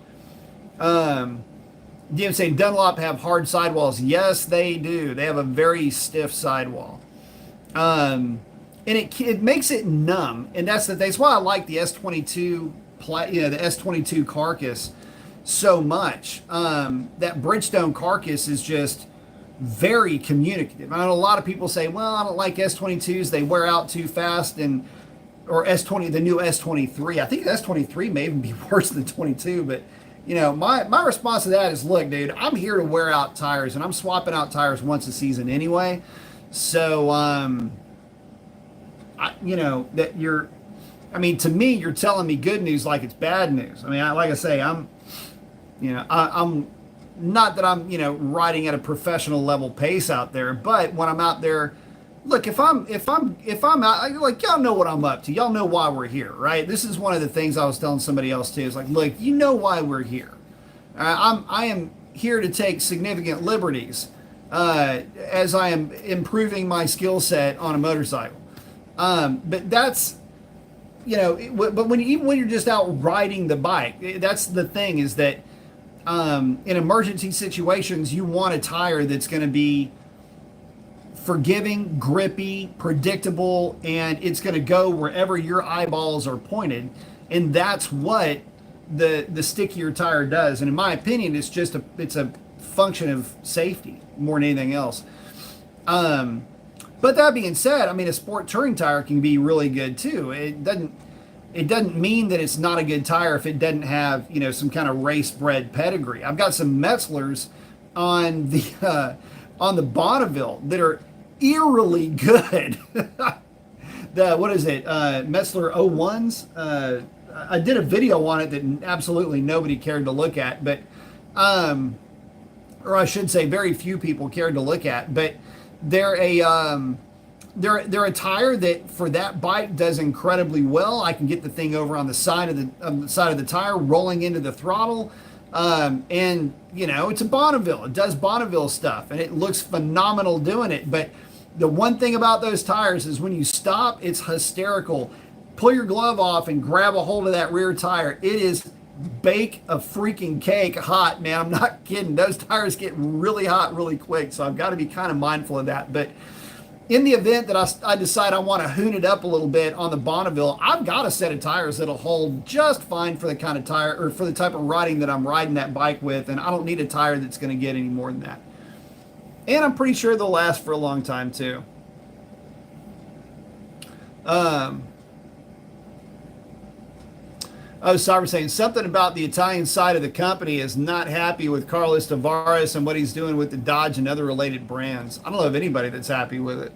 DM saying Dunlop have hard sidewalls. Yes, they do. They have a very stiff sidewall. And it makes it numb, and that's why I like the S22 the S22 carcass so much. That Bridgestone carcass is just very communicative. I know a lot of people say, well, I don't like S22s, they wear out too fast, or S20, the new S23. I think the S23 may even be worse than 22, but you know, my response to that is, look, dude, I'm here to wear out tires, and I'm swapping out tires once a season anyway. So, to me, you're telling me good news like it's bad news. I mean, like I say, I'm not that I'm, riding at a professional level pace out there, but when I'm out there, look, if I'm out, like, y'all know what I'm up to. Y'all know why we're here, right? This is one of the things I was telling somebody else too. Is like, look, you know why we're here. I am here to take significant liberties as I am improving my skill set on a motorcycle. But that's, but even when you're just out riding the bike, that's the thing, is that in emergency situations, you want a tire that's going to be forgiving, grippy, predictable, and it's going to go wherever your eyeballs are pointed. And that's what the stickier tire does. And in my opinion, it's a function of safety more than anything else. But that being said, I mean, a sport touring tire can be really good too. It doesn't mean that it's not a good tire if it doesn't have, some kind of race bred pedigree. I've got some Metzlers on the Bonneville that are eerily good. What is it? Metzler 01s. I did a video on it that absolutely nobody cared to look at, but, or I should say very few people cared to look at, but they're a tire that for that bike does incredibly well. I can get the thing over on the side of the tire, rolling into the throttle. And it's a Bonneville. It does Bonneville stuff, and it looks phenomenal doing it. But the one thing about those tires is when you stop, it's hysterical. Pull your glove off and grab a hold of that rear tire. It is bake a freaking cake hot, man. I'm not kidding. Those tires get really hot really quick, so I've got to be kind of mindful of that. But in the event that I decide I want to hoon it up a little bit on the Bonneville, I've got a set of tires that'll hold just fine for the kind of tire or for the type of riding that I'm riding that bike with, and I don't need a tire that's going to get any more than that. And I'm pretty sure they'll last for a long time too. Cyber saying something about the Italian side of the company is not happy with Carlos Tavares and what he's doing with the Dodge and other related brands. I don't know of anybody that's happy with it.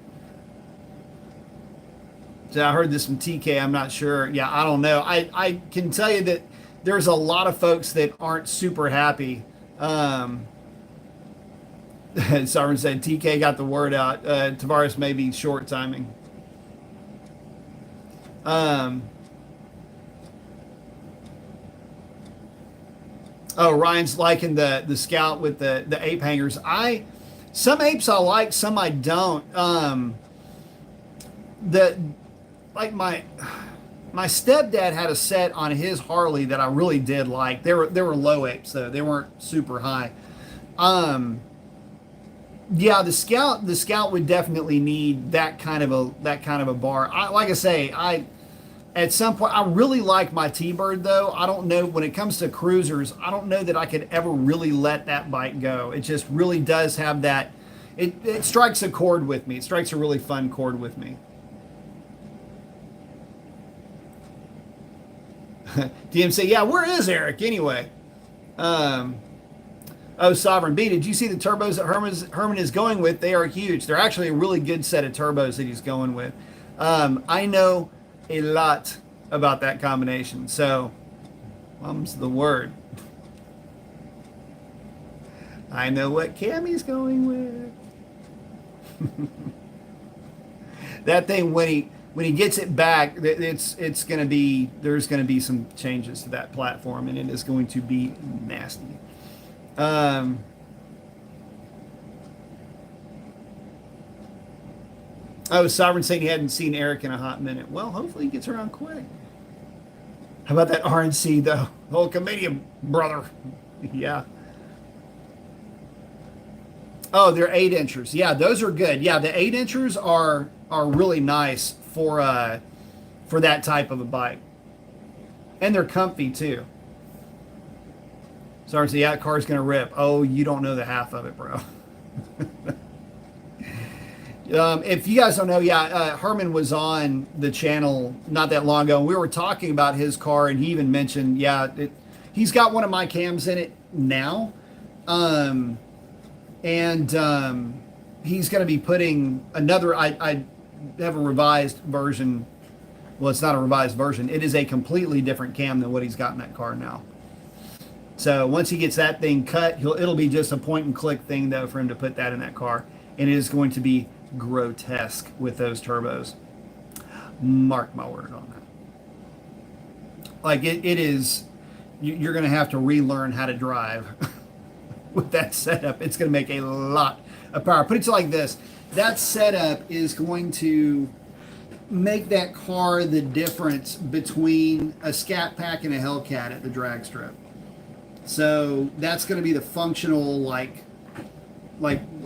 So I heard this from TK. I'm not sure. Yeah, I don't know. I can tell you that there's a lot of folks that aren't super happy. Sovereign said TK got the word out. Tavares may be short timing. Oh, Ryan's liking the Scout with the ape hangers. Some apes I like, some I don't. My stepdad had a set on his Harley that I really did like. They were low apes though. They weren't super high. Yeah, the Scout would definitely need that kind of a bar. Like I say, at some point, I really like my T-Bird, though. I don't know, when it comes to cruisers, I don't know that I could ever really let that bike go. It just really does have that, it strikes a chord with me. It strikes a really fun chord with me. DM say, yeah, where is Eric anyway? Sovereign B, did you see the turbos that Herman is going with? They are huge. They're actually a really good set of turbos that he's going with. I know a lot about that combination. So, mum's the word. I know what Cammy's going with. That thing, when he gets it back, it's going to be, there's going to be some changes to that platform, and it is going to be nasty. Sovereign saying he hadn't seen Eric in a hot minute. Well, hopefully he gets around quick. How about that RNC, though? The whole comedian brother. Yeah. Oh, they're 8-inchers. Yeah, those are good. Yeah, the 8-inchers are really nice for that type of a bike. And they're comfy, too. Sorry, so yeah, car's going to rip. Oh, you don't know the half of it, bro. If you guys don't know, Herman was on the channel not that long ago, and we were talking about his car, and he even mentioned, he's got one of my cams in it now, and he's going to be putting another, I have a revised version. Well, it's not a revised version. It is a completely different cam than what he's got in that car now. So once he gets that thing cut, it'll be just a point and click thing, though, for him to put that in that car, and it is going to be grotesque with those turbos. Mark my word on that. Like it is, you're going to have to relearn how to drive with that setup. It's going to make a lot of power. Put it like this: that setup is going to make that car the difference between a Scat Pack and a Hellcat at the drag strip. So that's going to be the functional, like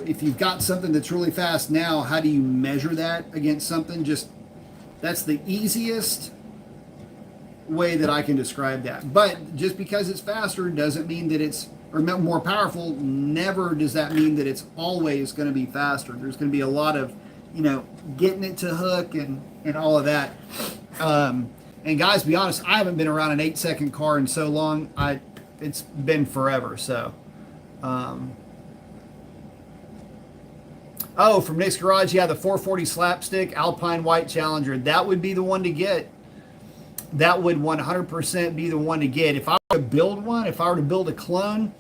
if you've got something that's really fast now, how do you measure that against something? That's the easiest way that I can describe that. But just because it's faster doesn't mean that it's, or more powerful, never does that mean that it's always going to be faster. There's going to be a lot of, getting it to hook and all of that. And guys, to be honest, I haven't been around an 8-second car in so long. It's been forever. So, from Nick's Garage, the 440 Slapstick Alpine White Challenger. That would be the one to get. That would 100% be the one to get. If I were to build one, if I were to build a clone,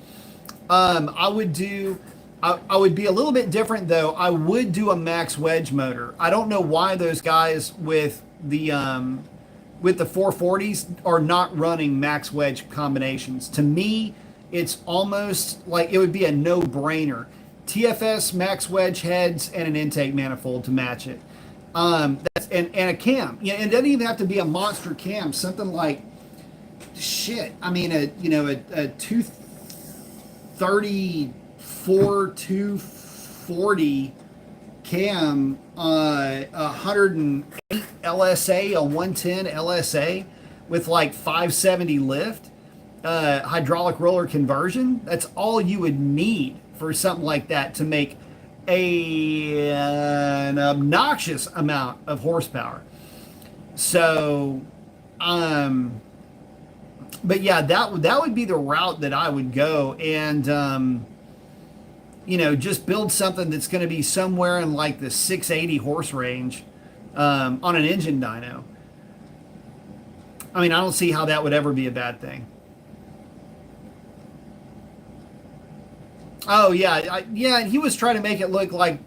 I would be a little bit different, though. I would do a max wedge motor. I don't know why those guys with the 440s are not running max wedge combinations. To me, it's almost like it would be a no-brainer. TFS max wedge heads and an intake manifold to match it. And a cam. And it doesn't even have to be a monster cam. Something like shit. I mean, a 234, 240 cam, 108 LSA, a 110 LSA with like 570 lift, hydraulic roller conversion. That's all you would need for something like that to make an obnoxious amount of horsepower. So, um, but yeah, that would be the route that I would go, and just build something that's going to be somewhere in like the 680 horse range, on an engine dyno. I mean, I don't see how that would ever be a bad thing. Oh yeah, yeah. And he was trying to make it look like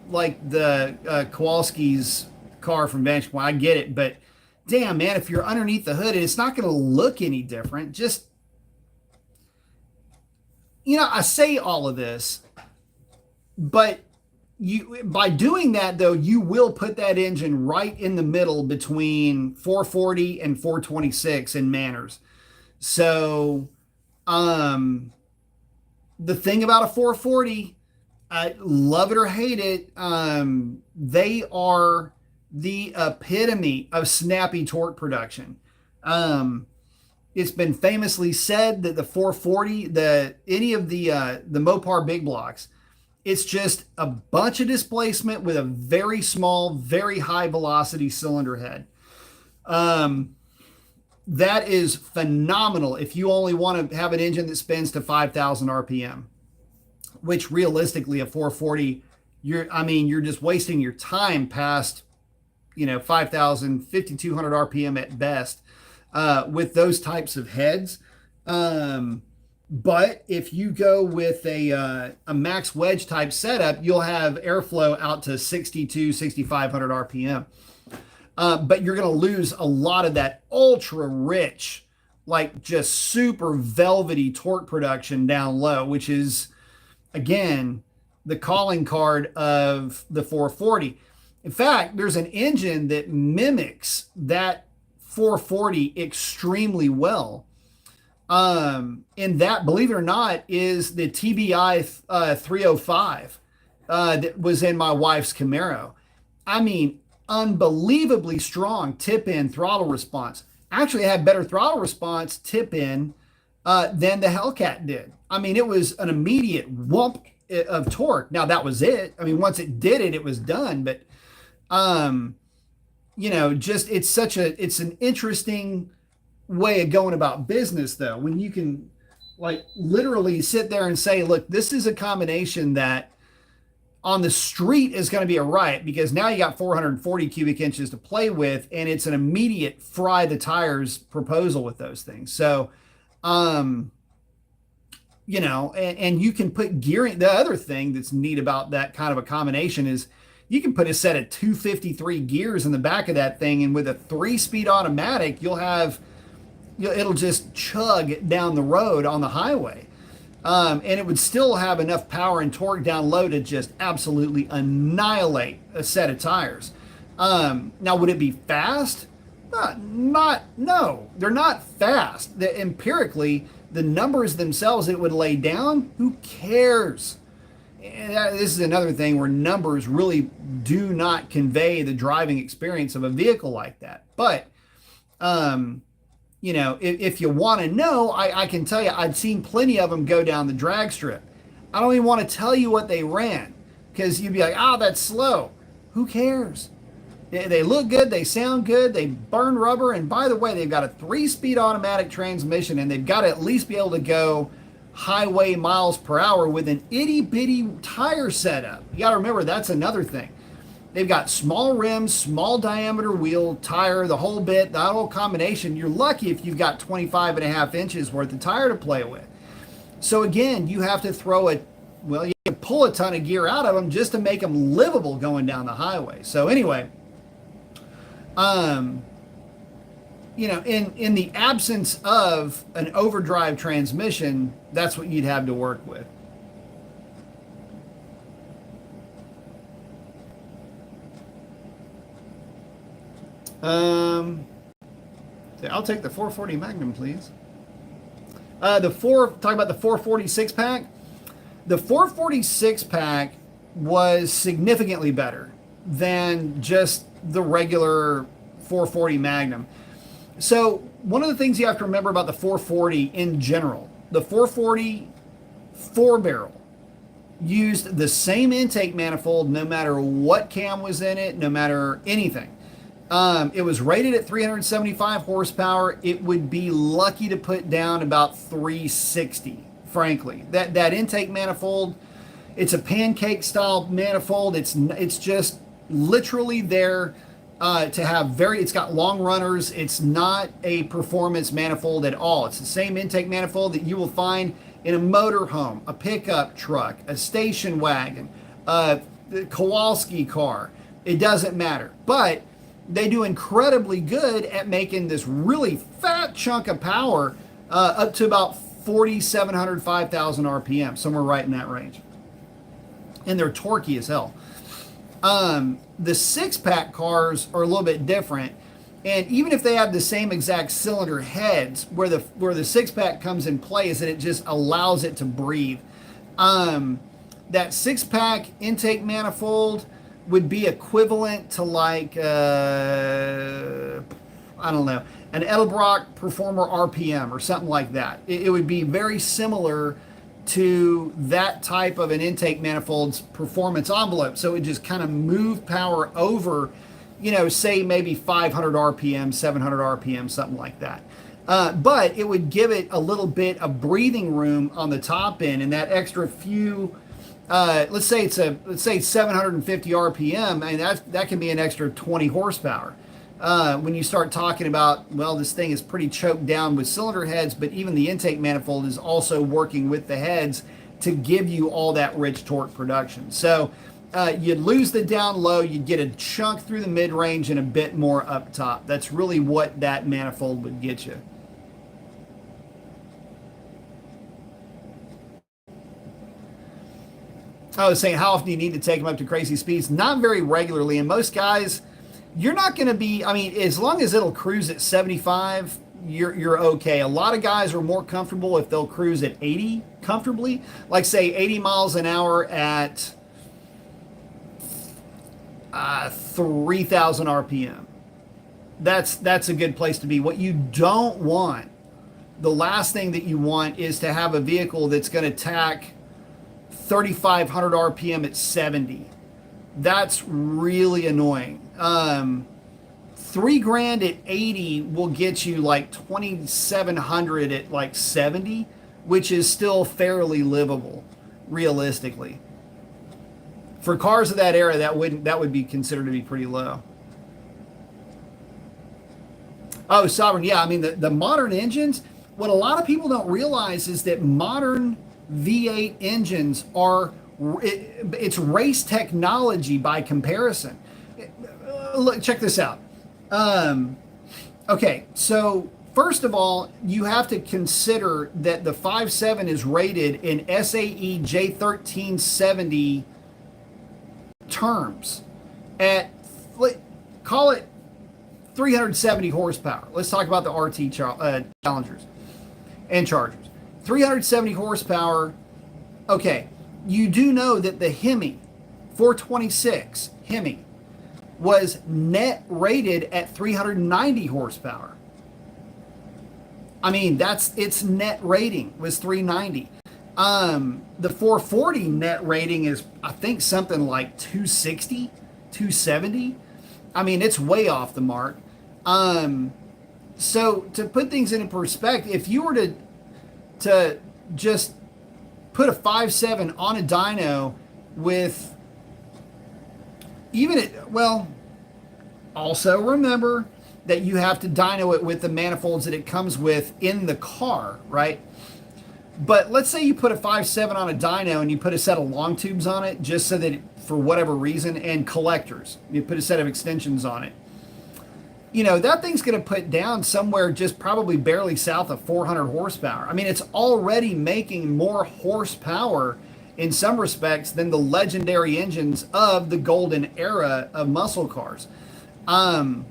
the Kowalski's car from Benchmark. I get it, but damn man, if you're underneath the hood, it's not going to look any different. Just I say all of this, but you by doing that though, you will put that engine right in the middle between 440 and 426 in manners. So, um, the thing about a 440, love it or hate it, they are the epitome of snappy torque production. Um, it's been famously said that the 440, any of the Mopar big blocks, it's just a bunch of displacement with a very small, very high velocity cylinder head. Um, that is phenomenal if you only want to have an engine that spins to 5,000 RPM, which realistically a 440, you're just wasting your time past 5,000, 5,200 RPM at best, with those types of heads. But if you go with a max wedge type setup, you'll have airflow out to 62, 6,500 RPM. But you're going to lose a lot of that ultra rich, like just super velvety torque production down low, which is, again, the calling card of the 440. In fact, there's an engine that mimics that 440 extremely well. And that, believe it or not, is the TBI 305, that was in my wife's Camaro. I mean, unbelievably strong tip in throttle response. Actually, it had better throttle response tip in, than the Hellcat did. I mean, it was an immediate whump of torque. Now that was it. I mean, once it did it, it was done. But um, just it's an interesting way of going about business, though, when you can like literally sit there and say, look, this is a combination that on the street is going to be a riot, because now you got 440 cubic inches to play with, and it's an immediate fry the tires proposal with those things. So, um, and you can put gearing. The other thing that's neat about that kind of a combination is you can put a set of 253 gears in the back of that thing, and with a 3-speed automatic, it'll just chug down the road on the highway. And it would still have enough power and torque down low to just absolutely annihilate a set of tires. Now, would it be fast? No, they're not fast. Empirically, the numbers themselves it would lay down, who cares? And this is another thing where numbers really do not convey the driving experience of a vehicle like that. But, if you want to know, I can tell you, I've seen plenty of them go down the drag strip. I don't even want to tell you what they ran, because you'd be like, oh, that's slow. Who cares? They look good, they sound good, they burn rubber, and by the way, they've got a 3-speed automatic transmission, and they've got to at least be able to go highway miles per hour with an itty bitty tire setup. You got to remember, that's another thing. They've got small rims, small diameter wheel, tire, the whole bit, that whole combination. You're lucky if you've got 25 and a half inches worth of tire to play with. So again, you have to you can pull a ton of gear out of them just to make them livable going down the highway. So anyway, in the absence of an overdrive transmission, that's what you'd have to work with. I'll take the 440 Magnum, please. Talk about the 446 pack. The 446 pack was significantly better than just the regular 440 Magnum. So one of the things you have to remember about the 440 in general, the 440 four barrel used the same intake manifold no matter what cam was in it, no matter anything. It was rated at 375 horsepower. It would be lucky to put down about 360, frankly. That intake manifold, it's a pancake style manifold. It's just literally there to have it's got long runners. It's not a performance manifold at all. It's the same intake manifold that you will find in a motorhome, a pickup truck, a station wagon, a Kowalski car. It doesn't matter. But they do incredibly good at making this really fat chunk of power up to about 4,700, 5,000 RPM, somewhere right in that range. And they're torquey as hell. The six-pack cars are a little bit different. And even if they have the same exact cylinder heads, where the six-pack comes in play is that it just allows it to breathe. That six-pack intake manifold would be equivalent to like, I don't know, an Edelbrock Performer RPM or something like that. It would be very similar to that type of an intake manifold's performance envelope. So it just kind of move power over, say maybe 500 RPM, 700 RPM, something like that. But it would give it a little bit of breathing room on the top end, and that extra few, let's say it's 750 RPM, and that can be an extra 20 horsepower. When you start talking about, well, this thing is pretty choked down with cylinder heads, but even the intake manifold is also working with the heads to give you all that rich torque production. So you'd lose the down low, you'd get a chunk through the mid-range and a bit more up top. That's really what that manifold would get you. I was saying, how often do you need to take them up to crazy speeds? Not very regularly, and most guys, you're not going to be, as long as it'll cruise at 75, you're okay. A lot of guys are more comfortable if they'll cruise at 80 comfortably, like say 80 miles an hour at 3,000 RPM. That's a good place to be. What you don't want, the last thing that you want is to have a vehicle that's going to tack 3,500 RPM at 70. That's really annoying. $3,000 at 80 will get you like 2,700 at like 70, which is still fairly livable, realistically. For cars of that era, that would be considered to be pretty low. Oh, Sovereign, yeah. The modern engines, what a lot of people don't realize is that modern V8 engines it's race technology by comparison. Look, check this out. Okay, so first of all, you have to consider that the 5.7 is rated in SAE J1370 terms at, call it 370 horsepower. Let's talk about the RT Challengers and Chargers. 370 horsepower. Okay, you do know that the Hemi 426 Hemi was net rated at 390 horsepower. Its net rating was 390. The 440 net rating is, I think, something like 260, 270. It's way off the mark. So to put things into perspective, if you were to just put a 5.7 on a dyno with also remember that you have to dyno it with the manifolds that it comes with in the car, right? But let's say you put a 5.7 on a dyno and you put a set of long tubes on it just so that for whatever reason, and collectors, you put a set of extensions on it. That thing's going to put down somewhere just probably barely south of 400 horsepower. It's already making more horsepower in some respects than the legendary engines of the golden era of muscle cars. The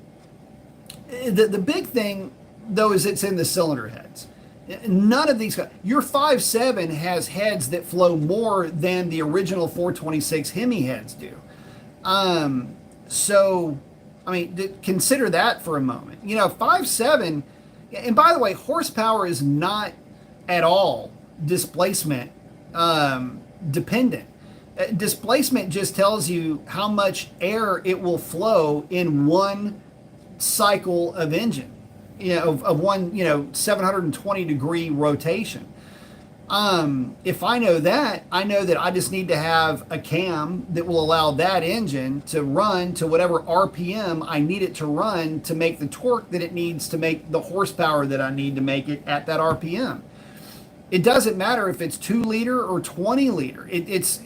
big thing, though, is it's in the cylinder heads. None of these. Your 5.7 has heads that flow more than the original 426 Hemi heads do. So, I mean, consider that for a moment. 5.7, and by the way, horsepower is not at all displacement dependent. Displacement just tells you how much air it will flow in one cycle of engine, of one, 720-degree rotation. If I know that, I know that I just need to have a cam that will allow that engine to run to whatever RPM I need it to run to make the torque that it needs to make the horsepower that I need to make it at that RPM. It doesn't matter if it's 2 liter or 20 liter. It's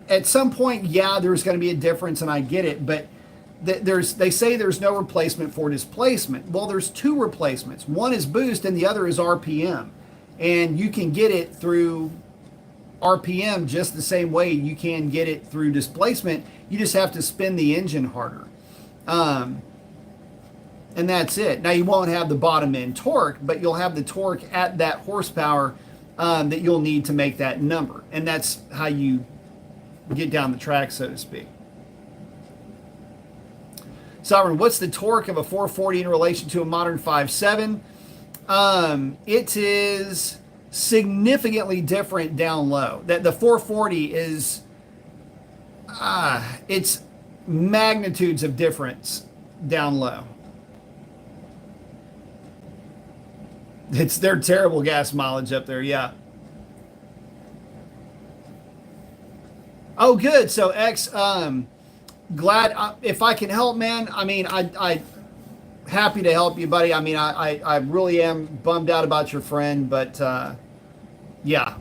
at some point, yeah, there's going to be a difference, and I get it, but they say there's no replacement for displacement. Well, there's two replacements. One is boost and the other is RPM. And you can get it through RPM just the same way you can get it through displacement. You just have to spin the engine harder. And that's it. Now, you won't have the bottom end torque, but you'll have the torque at that horsepower that you'll need to make that number. And that's how you get down the track, so to speak. Sovereign, what's the torque of a 440 in relation to a modern 5.7? It is significantly different down low. That the 440 is, it's magnitudes of difference down low. They're terrible gas mileage up there, yeah. Oh, good. So X, glad if I can help, man. I mean, I happy to help you, buddy. I mean, I really am bummed out about your friend, but yeah,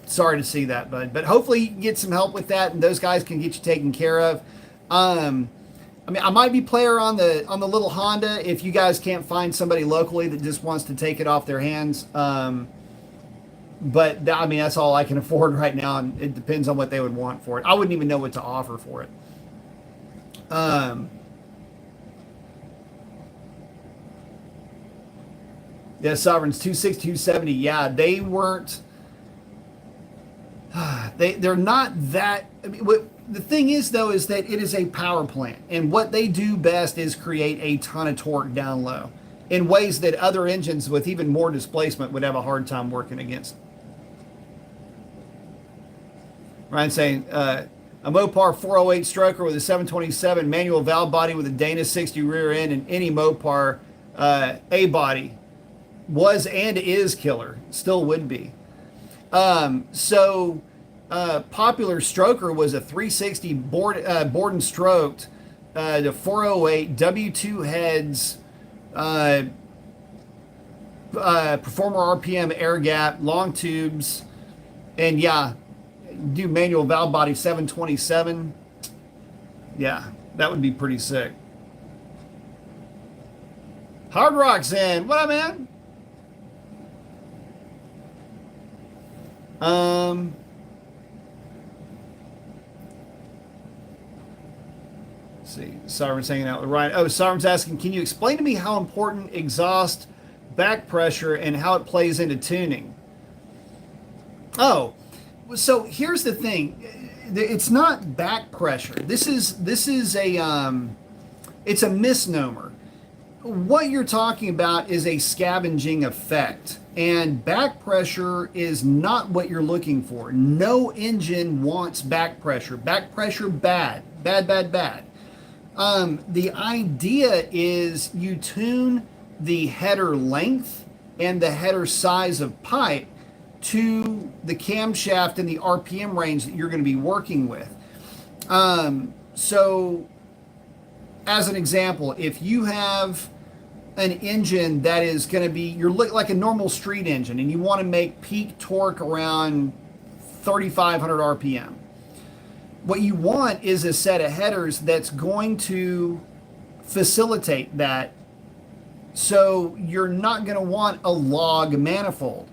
sorry to see that, bud. But hopefully you can get some help with that, and those guys can get you taken care of. I mean, I might be player on the little Honda if you guys can't find somebody locally that just wants to take it off their hands. But I mean, that's all I can afford right now, and it depends on what they would want for it. I wouldn't even know what to offer for it. Yeah, Sovereigns 260, 270. Yeah, they weren't. They're not that. I mean, the thing is, though, is that it is a power plant, and what they do best is create a ton of torque down low in ways that other engines with even more displacement would have a hard time working against. Ryan saying a Mopar 408 stroker with a 727 manual valve body with a Dana 60 rear end, and any Mopar A body was and is killer, still would be. Popular stroker was a 360 board and stroked, the 408 W2 heads, performer RPM air gap, long tubes, and yeah, do manual valve body 727. Yeah, that would be pretty sick. Hard Rock's in. What up, man? Let's see. Sovereign's hanging out with Ryan. Oh, Sovereign's asking, can you explain to me how important exhaust back pressure and how it plays into tuning? Oh, so here's the thing. It's not back pressure. This is a it's a misnomer. What you're talking about is a scavenging effect, and back pressure is not what you're looking for. No engine wants back pressure. Back pressure, bad. The idea is you tune the header length and the header size of pipe to the camshaft and the RPM range that you're going to be working with. So as an example, if you have an engine that is going to be, you're like a normal street engine, and you want to make peak torque around 3,500 RPM. What you want is a set of headers that's going to facilitate that. So you're not going to want a log manifold.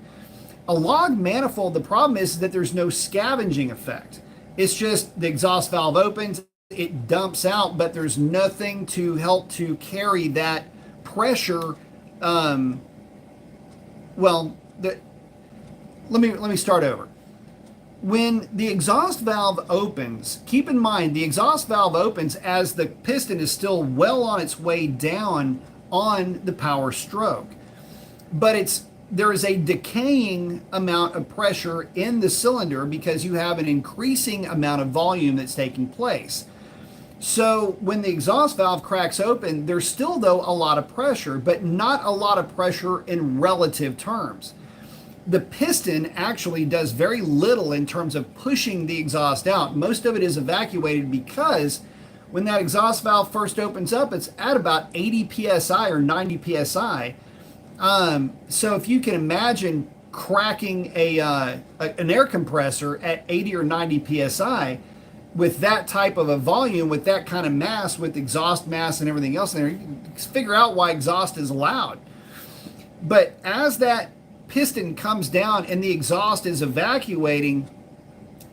A log manifold, the problem is that there's no scavenging effect. It's just the exhaust valve opens, it dumps out, but there's nothing to help to carry that pressure well, let me start over. When the exhaust valve opens, keep in mind the exhaust valve opens as the piston is still well on its way down on the power stroke. But there is a decaying amount of pressure in the cylinder because you have an increasing amount of volume that's taking place. So when the exhaust valve cracks open, there's still, though, a lot of pressure, but not a lot of pressure in relative terms. The piston actually does very little in terms of pushing the exhaust out. Most of it is evacuated because when that exhaust valve first opens up, it's at about 80 psi or 90 psi. So if you can imagine cracking an air compressor at 80 or 90 psi with that type of a volume, with that kind of mass, with exhaust mass and everything else in there, you can figure out why exhaust is loud. But as that piston comes down and the exhaust is evacuating,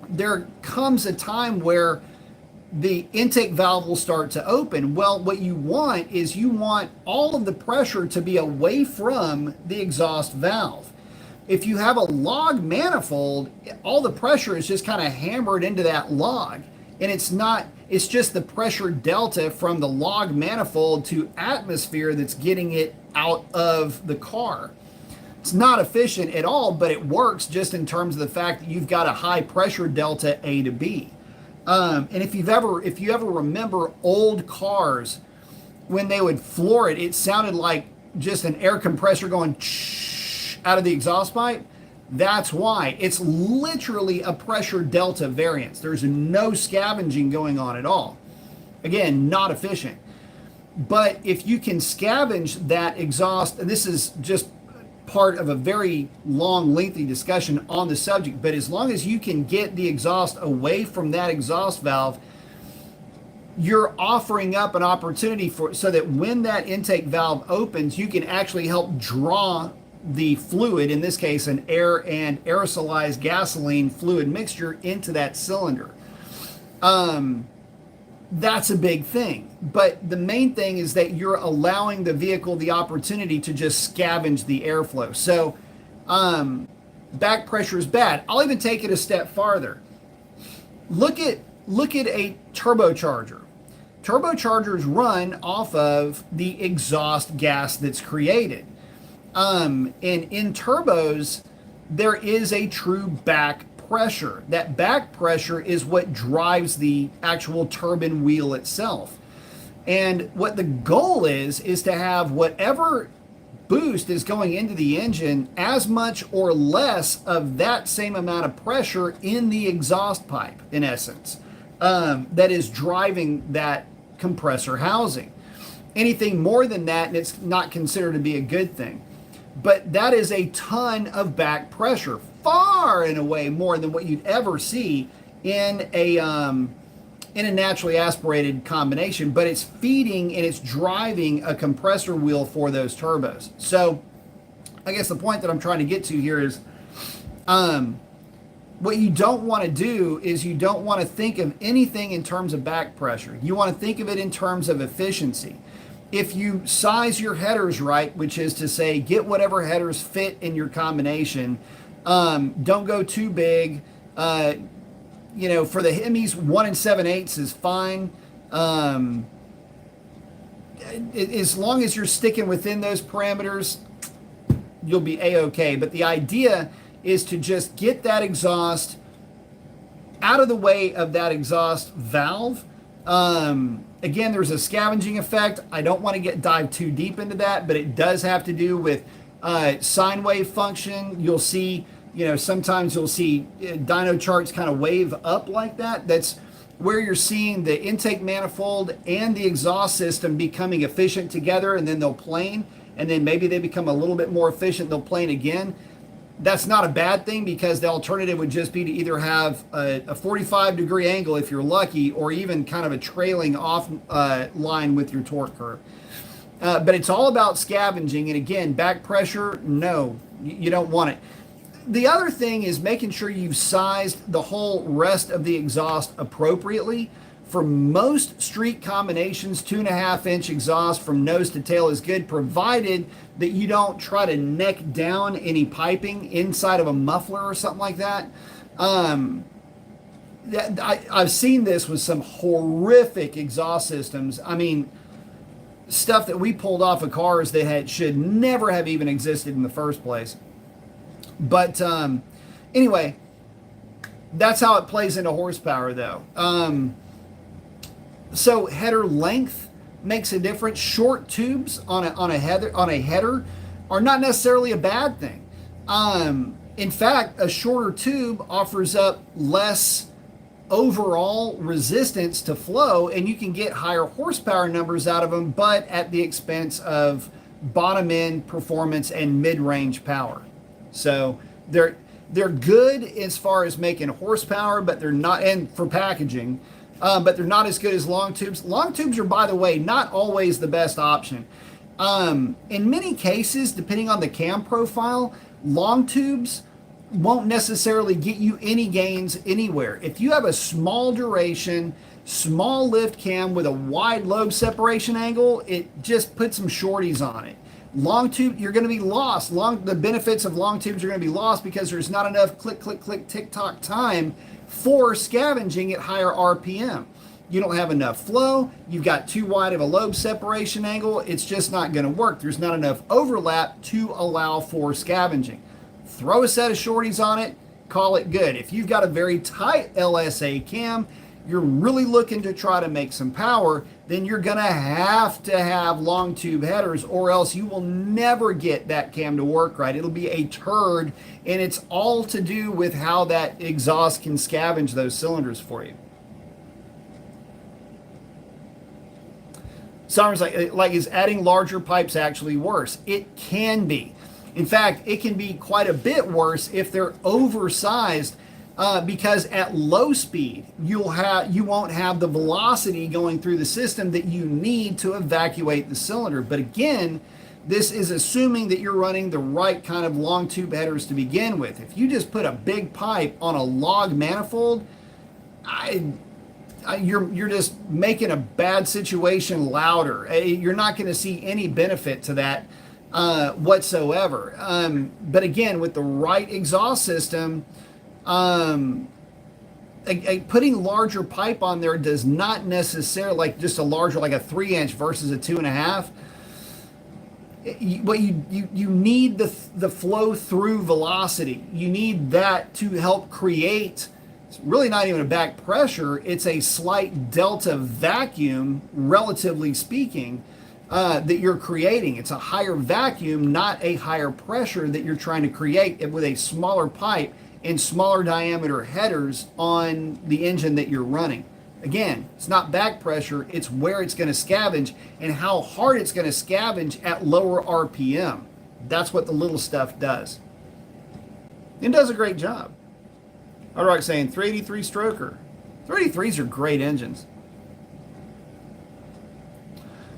there comes a time where the intake valve will start to open. Well, what you want is you want all of the pressure to be away from the exhaust valve. If you have a log manifold, all the pressure is just kind of hammered into that log. And it's just the pressure delta from the log manifold to atmosphere that's getting it out of the car. It's not efficient at all, but it works just in terms of the fact that you've got a high pressure delta A to B. And if you ever remember old cars, when they would floor it, it sounded like just an air compressor going out of the exhaust pipe. That's why. It's literally a pressure delta variance. There's no scavenging going on at all. Again, not efficient. But if you can scavenge that exhaust, and this is just part of a very long, lengthy discussion on the subject, but as long as you can get the exhaust away from that exhaust valve, you're offering up an opportunity so that when that intake valve opens, you can actually help draw the fluid, in this case an air and aerosolized gasoline fluid mixture, into that cylinder. That's a big thing. But the main thing is that you're allowing the vehicle the opportunity to just scavenge the airflow. So back pressure is bad. I'll even take it a step farther. Look at a turbocharger. Turbochargers run off of the exhaust gas that's created. And in turbos, there is a true back pressure. That back pressure is what drives the actual turbine wheel itself. And what the goal is to have whatever boost is going into the engine, as much or less of that same amount of pressure in the exhaust pipe, in essence, that is driving that compressor housing. Anything more than that, and it's not considered to be a good thing. But that is a ton of back pressure, far and away more than what you'd ever see in a naturally aspirated combination. But it's feeding and it's driving a compressor wheel for those turbos. So I guess the point that I'm trying to get to here is what you don't want to do is you don't want to think of anything in terms of back pressure. You want to think of it in terms of efficiency. If you size your headers right, which is to say get whatever headers fit in your combination, don't go too big. For the Hemis, 1 7/8 is fine. As long as you're sticking within those parameters, you'll be A-okay. But the idea is to just get that exhaust out of the way of that exhaust valve. Again, there's a scavenging effect. I don't want to dive too deep into that, but it does have to do with sine wave function. You'll see, sometimes you'll see dyno charts kind of wave up like that. That's where you're seeing the intake manifold and the exhaust system becoming efficient together, and then they'll plane, and then maybe they become a little bit more efficient, they'll plane again. That's not a bad thing, because the alternative would just be to either have a 45-degree angle if you're lucky, or even kind of a trailing off line with your torque curve. But it's all about scavenging. And again, back pressure, no, you don't want it. The other thing is making sure you've sized the whole rest of the exhaust appropriately For most street combinations, 2.5-inch exhaust from nose to tail is good, provided that you don't try to neck down any piping inside of a muffler or something like that. I've seen this with some horrific exhaust systems. I mean, stuff that we pulled off of cars that should never have even existed in the first place. But anyway, that's how it plays into horsepower, though. So header length makes a difference. Short tubes on a header are not necessarily a bad thing. In fact, a shorter tube offers up less overall resistance to flow, and you can get higher horsepower numbers out of them, but at the expense of bottom end performance and mid-range power. So they're good as far as making horsepower, but they're not, and for packaging, but they're not as good as long tubes. Long tubes are, by the way, not always the best option. In many cases, depending on the cam profile, long tubes won't necessarily get you any gains anywhere. If you have a small duration, small lift cam with a wide lobe separation angle, it just puts some shorties on it. Long tube, you're going to be lost. The benefits of long tubes are going to be lost because there's not enough click, click, click, tick-tock time for scavenging at higher RPM. You don't have enough flow. You've got too wide of a lobe separation angle. It's just not going to work. There's not enough overlap to allow for scavenging. Throw a set of shorties on it, call it good. If you've got a very tight LSA cam, you're really looking to try to make some power, then you're going to have long tube headers, or else you will never get that cam to work right. It'll be a turd, and it's all to do with how that exhaust can scavenge those cylinders for you. Someone's like, is adding larger pipes actually worse? It can be. In fact, it can be quite a bit worse if they're oversized, because at low speed you won't have the velocity going through the system that you need to evacuate the cylinder. But again, this is assuming that you're running the right kind of long tube headers to begin with. If you just put a big pipe on a log manifold, you're just making a bad situation louder. You're not going to see any benefit to that whatsoever. But again, with the right exhaust system, putting larger pipe on there does not necessarily, like just a larger, like a 3-inch versus a 2.5. What you need the flow through velocity. You need that to help create. It's really not even a back pressure. It's a slight delta vacuum, relatively speaking, that you're creating. It's a higher vacuum, not a higher pressure that you're trying to create with a smaller pipe and smaller diameter headers on the engine that you're running. Again, it's not back pressure, it's where it's going to scavenge and how hard it's going to scavenge at lower RPM. That's what the little stuff does. It does a great job. All right, saying 383 stroker. 383s are great engines.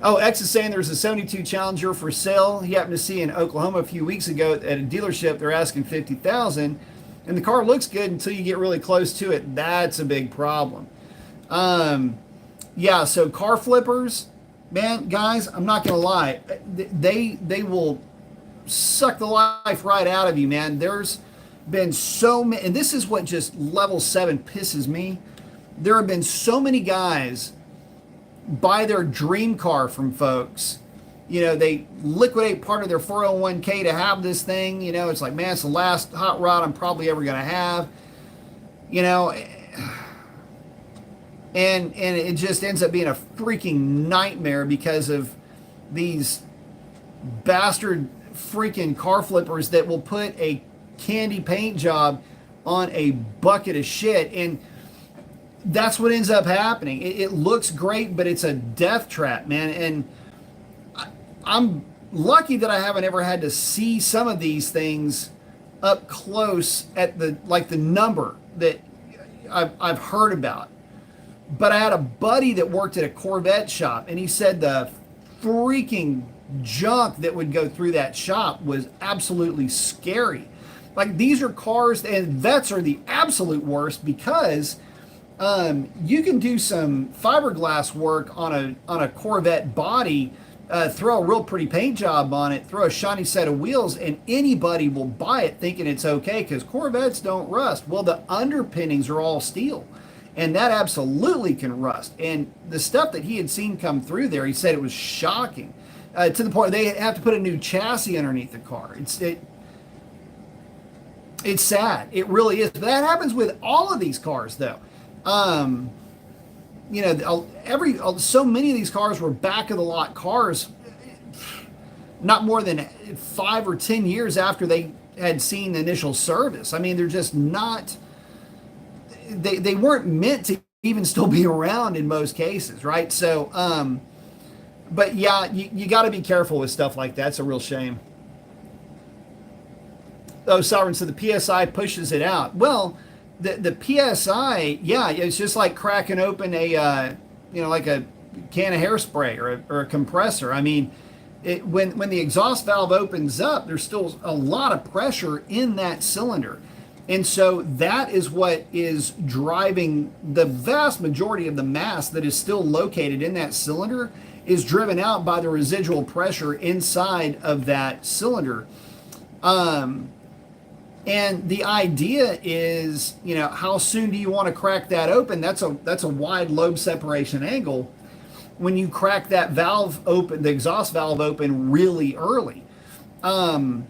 Oh, X is saying there's a 72 Challenger for sale. He happened to see in Oklahoma a few weeks ago at a dealership. They're asking $50,000, and the car looks good until you get really close to it. That's a big problem. Yeah, so car flippers, man, guys, I'm not gonna lie, they will suck the life right out of you, man. There's been so many, and this is what just level 7 pisses me. There have been so many guys buy their dream car from folks. You know, they liquidate part of their 401k to have this thing. You know, it's like, man, it's the last hot rod I'm probably ever going to have. You know, and it just ends up being a freaking nightmare because of these bastard freaking car flippers that will put a candy paint job on a bucket of shit. And that's what ends up happening. It looks great, but it's a death trap, man. And I'm lucky that I haven't ever had to see some of these things up close at the number that I've heard about. But I had a buddy that worked at a Corvette shop, and he said the freaking junk that would go through that shop was absolutely scary. Like, these are cars, and vets are the absolute worst because You can do some fiberglass work on a Corvette body, throw a real pretty paint job on it, throw a shiny set of wheels, and anybody will buy it thinking it's okay because Corvettes don't rust. Well, the underpinnings are all steel, and that absolutely can rust. And the stuff that he had seen come through there, he said it was shocking, to the point they have to put a new chassis underneath the car. It's sad. It really is. But that happens with all of these cars, though. Um, so many of these cars were back of the lot cars, not more than 5 or 10 years after they had seen initial service. I mean, they're just not. They weren't meant to even still be around in most cases, right? So, but yeah, you got to be careful with stuff like that. It's a real shame. Oh, Sovereign, so the PSI pushes it out. Well, the PSI, yeah, it's just like cracking open like a can of hairspray or a compressor. I mean, when the exhaust valve opens up, there's still a lot of pressure in that cylinder. And so that is what is driving the vast majority of the mass that is still located in that cylinder is driven out by the residual pressure inside of that cylinder. And the idea is, how soon do you want to crack that open? That's a wide lobe separation angle. When you crack that valve open, the exhaust valve open really early, now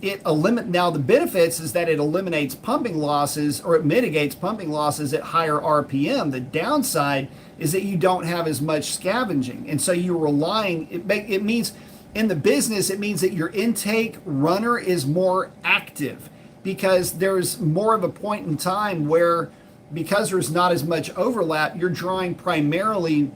the benefits is that it eliminates pumping losses, or it mitigates pumping losses at higher RPM. The downside is that you don't have as much scavenging, and so you're relying. It means in the business, it means that your intake runner is more active, because there's more of a point in time where, because there's not as much overlap, you're drawing primarily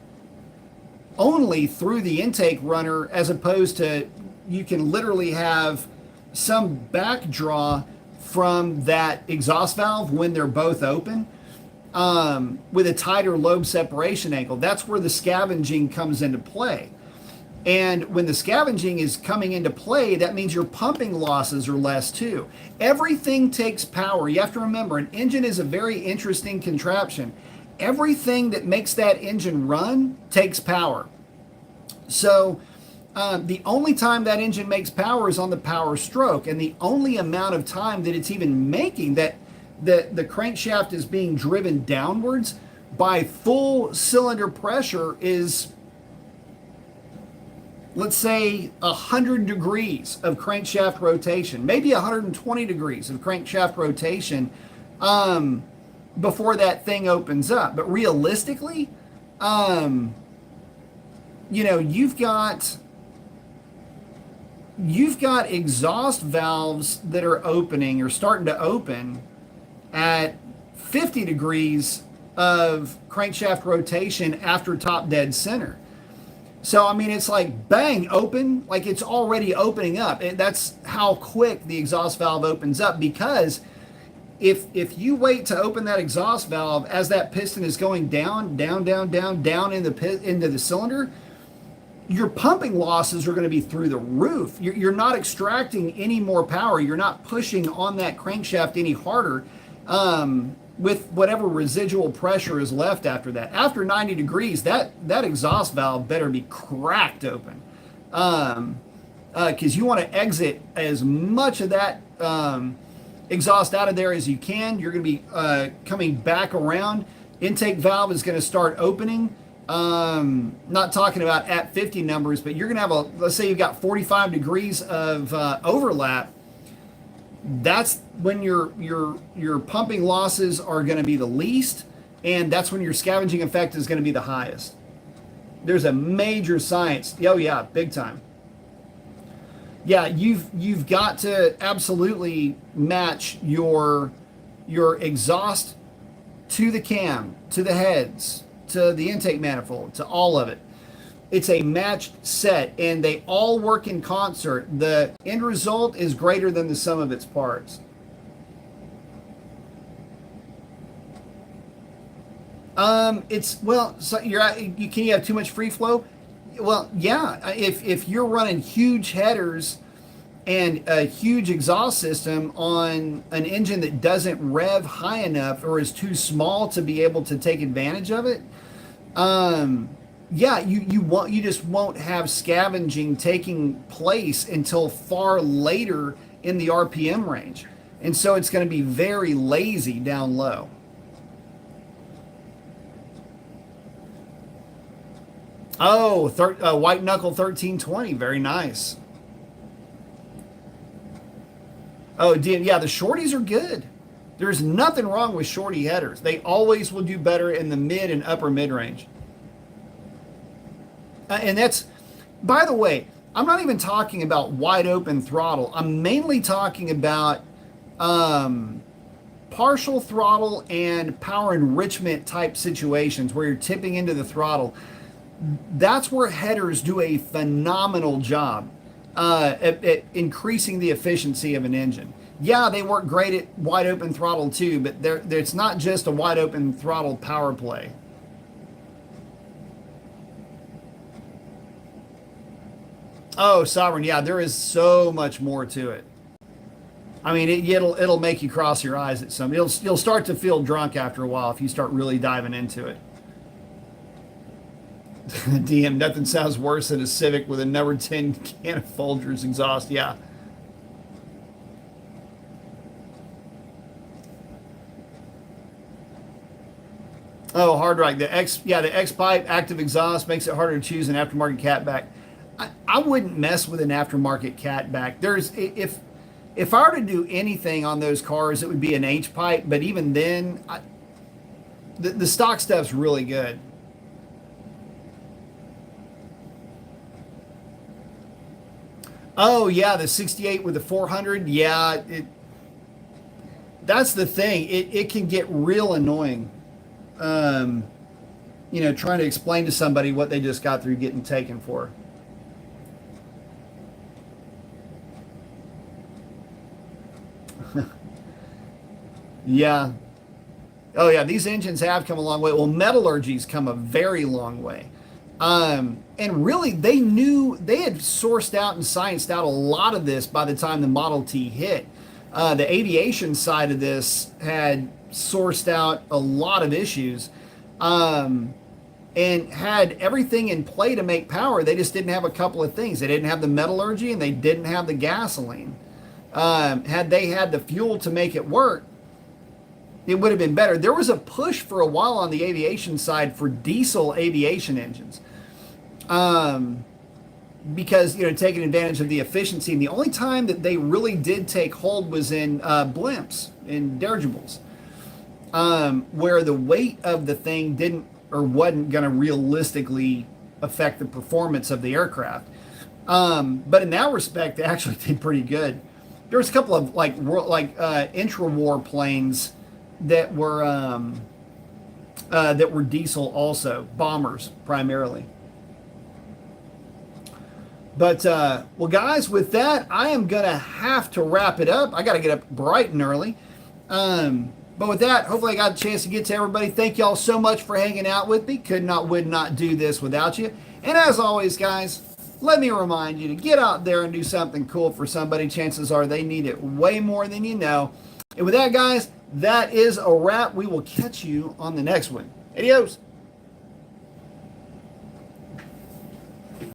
only through the intake runner, as opposed to you can literally have some back draw from that exhaust valve when they're both open, with a tighter lobe separation angle. That's where the scavenging comes into play. And when the scavenging is coming into play, that means your pumping losses are less too. Everything takes power. You have to remember, an engine is a very interesting contraption. Everything that makes that engine run takes power. So the only time that engine makes power is on the power stroke, and the only amount of time that it's even making that the crankshaft is being driven downwards by full cylinder pressure is, let's say, 100 degrees of crankshaft rotation, maybe 120 degrees of crankshaft rotation, before that thing opens up. But realistically, you've got exhaust valves that are opening or starting to open at 50 degrees of crankshaft rotation after top dead center. So, I mean, it's like bang, open, like it's already opening up. That's how quick the exhaust valve opens up, because if you wait to open that exhaust valve as that piston is going down into the cylinder, your pumping losses are going to be through the roof. You're not extracting any more power. You're not pushing on that crankshaft any harder, with whatever residual pressure is left after that. After 90 degrees, that exhaust valve better be cracked open, because you want to exit as much of that exhaust out of there as you can. You're going to be coming back around. Intake valve is going to start opening. Not talking about at 50 numbers, but you're going to have let's say you've got 45 degrees of overlap. That's when your pumping losses are going to be the least, and that's when your scavenging effect is going to be the highest. There's a major science. Oh yeah, big time. Yeah, you've got to absolutely match your exhaust to the cam, to the heads, to the intake manifold, to all of it. It's a matched set, and they all work in concert. The end result is greater than the sum of its parts. So can you have too much free flow? Well, yeah. If you're running huge headers and a huge exhaust system on an engine that doesn't rev high enough or is too small to be able to take advantage of it, yeah, you just won't have scavenging taking place until far later in the RPM range. And so it's going to be very lazy down low. Oh, White Knuckle 1320. Very nice. Oh, yeah, the shorties are good. There's nothing wrong with shorty headers. They always will do better in the mid and upper mid range. And that's, by the way, I'm not even talking about wide open throttle. I'm mainly talking about partial throttle and power enrichment type situations where you're tipping into the throttle. That's where headers do a phenomenal job at increasing the efficiency of an engine. Yeah, they work great at wide open throttle too, but it's not just a wide open throttle power play. Oh, Sovereign, yeah, there is so much more to it. I mean, it'll make you cross your eyes at some. You'll start to feel drunk after a while if you start really diving into it. DM, nothing sounds worse than a Civic with a number 10 can of Folgers exhaust. Yeah. Oh, hard right. The X pipe active exhaust makes it harder to choose an aftermarket catback. I wouldn't mess with an aftermarket catback. If I were to do anything on those cars, it would be an H pipe. But even then, the stock stuff's really good. Oh yeah, the 68 with the 400. Yeah, that's the thing. It can get real annoying. Trying to explain to somebody what they just got through getting taken for. Yeah. Oh yeah, these engines have come a long way. Well, metallurgy's come a very long way. And really, they had sourced out and scienced out a lot of this by the time the Model T hit. The aviation side of this had sourced out a lot of issues, and had everything in play to make power. They just didn't have a couple of things. They didn't have the metallurgy and they didn't have the gasoline. Had they had the fuel to make it work, it would have been better. There was a push for a while on the aviation side for diesel aviation engines. Because, taking advantage of the efficiency. And the only time that they really did take hold was in blimps, in dirigibles, where the weight of the thing didn't or wasn't going to realistically affect the performance of the aircraft. But in that respect, they actually did pretty good. There was a couple of intra-war planes that were diesel also, bombers primarily. But, well, guys, with that, I am going to have to wrap it up. I got to get up bright and early. But with that, hopefully I got a chance to get to everybody. Thank y'all so much for hanging out with me. Would not do this without you. And as always, guys, let me remind you to get out there and do something cool for somebody. Chances are they need it way more than you know. And with that, guys, that is a wrap. We will catch you on the next one. Adios.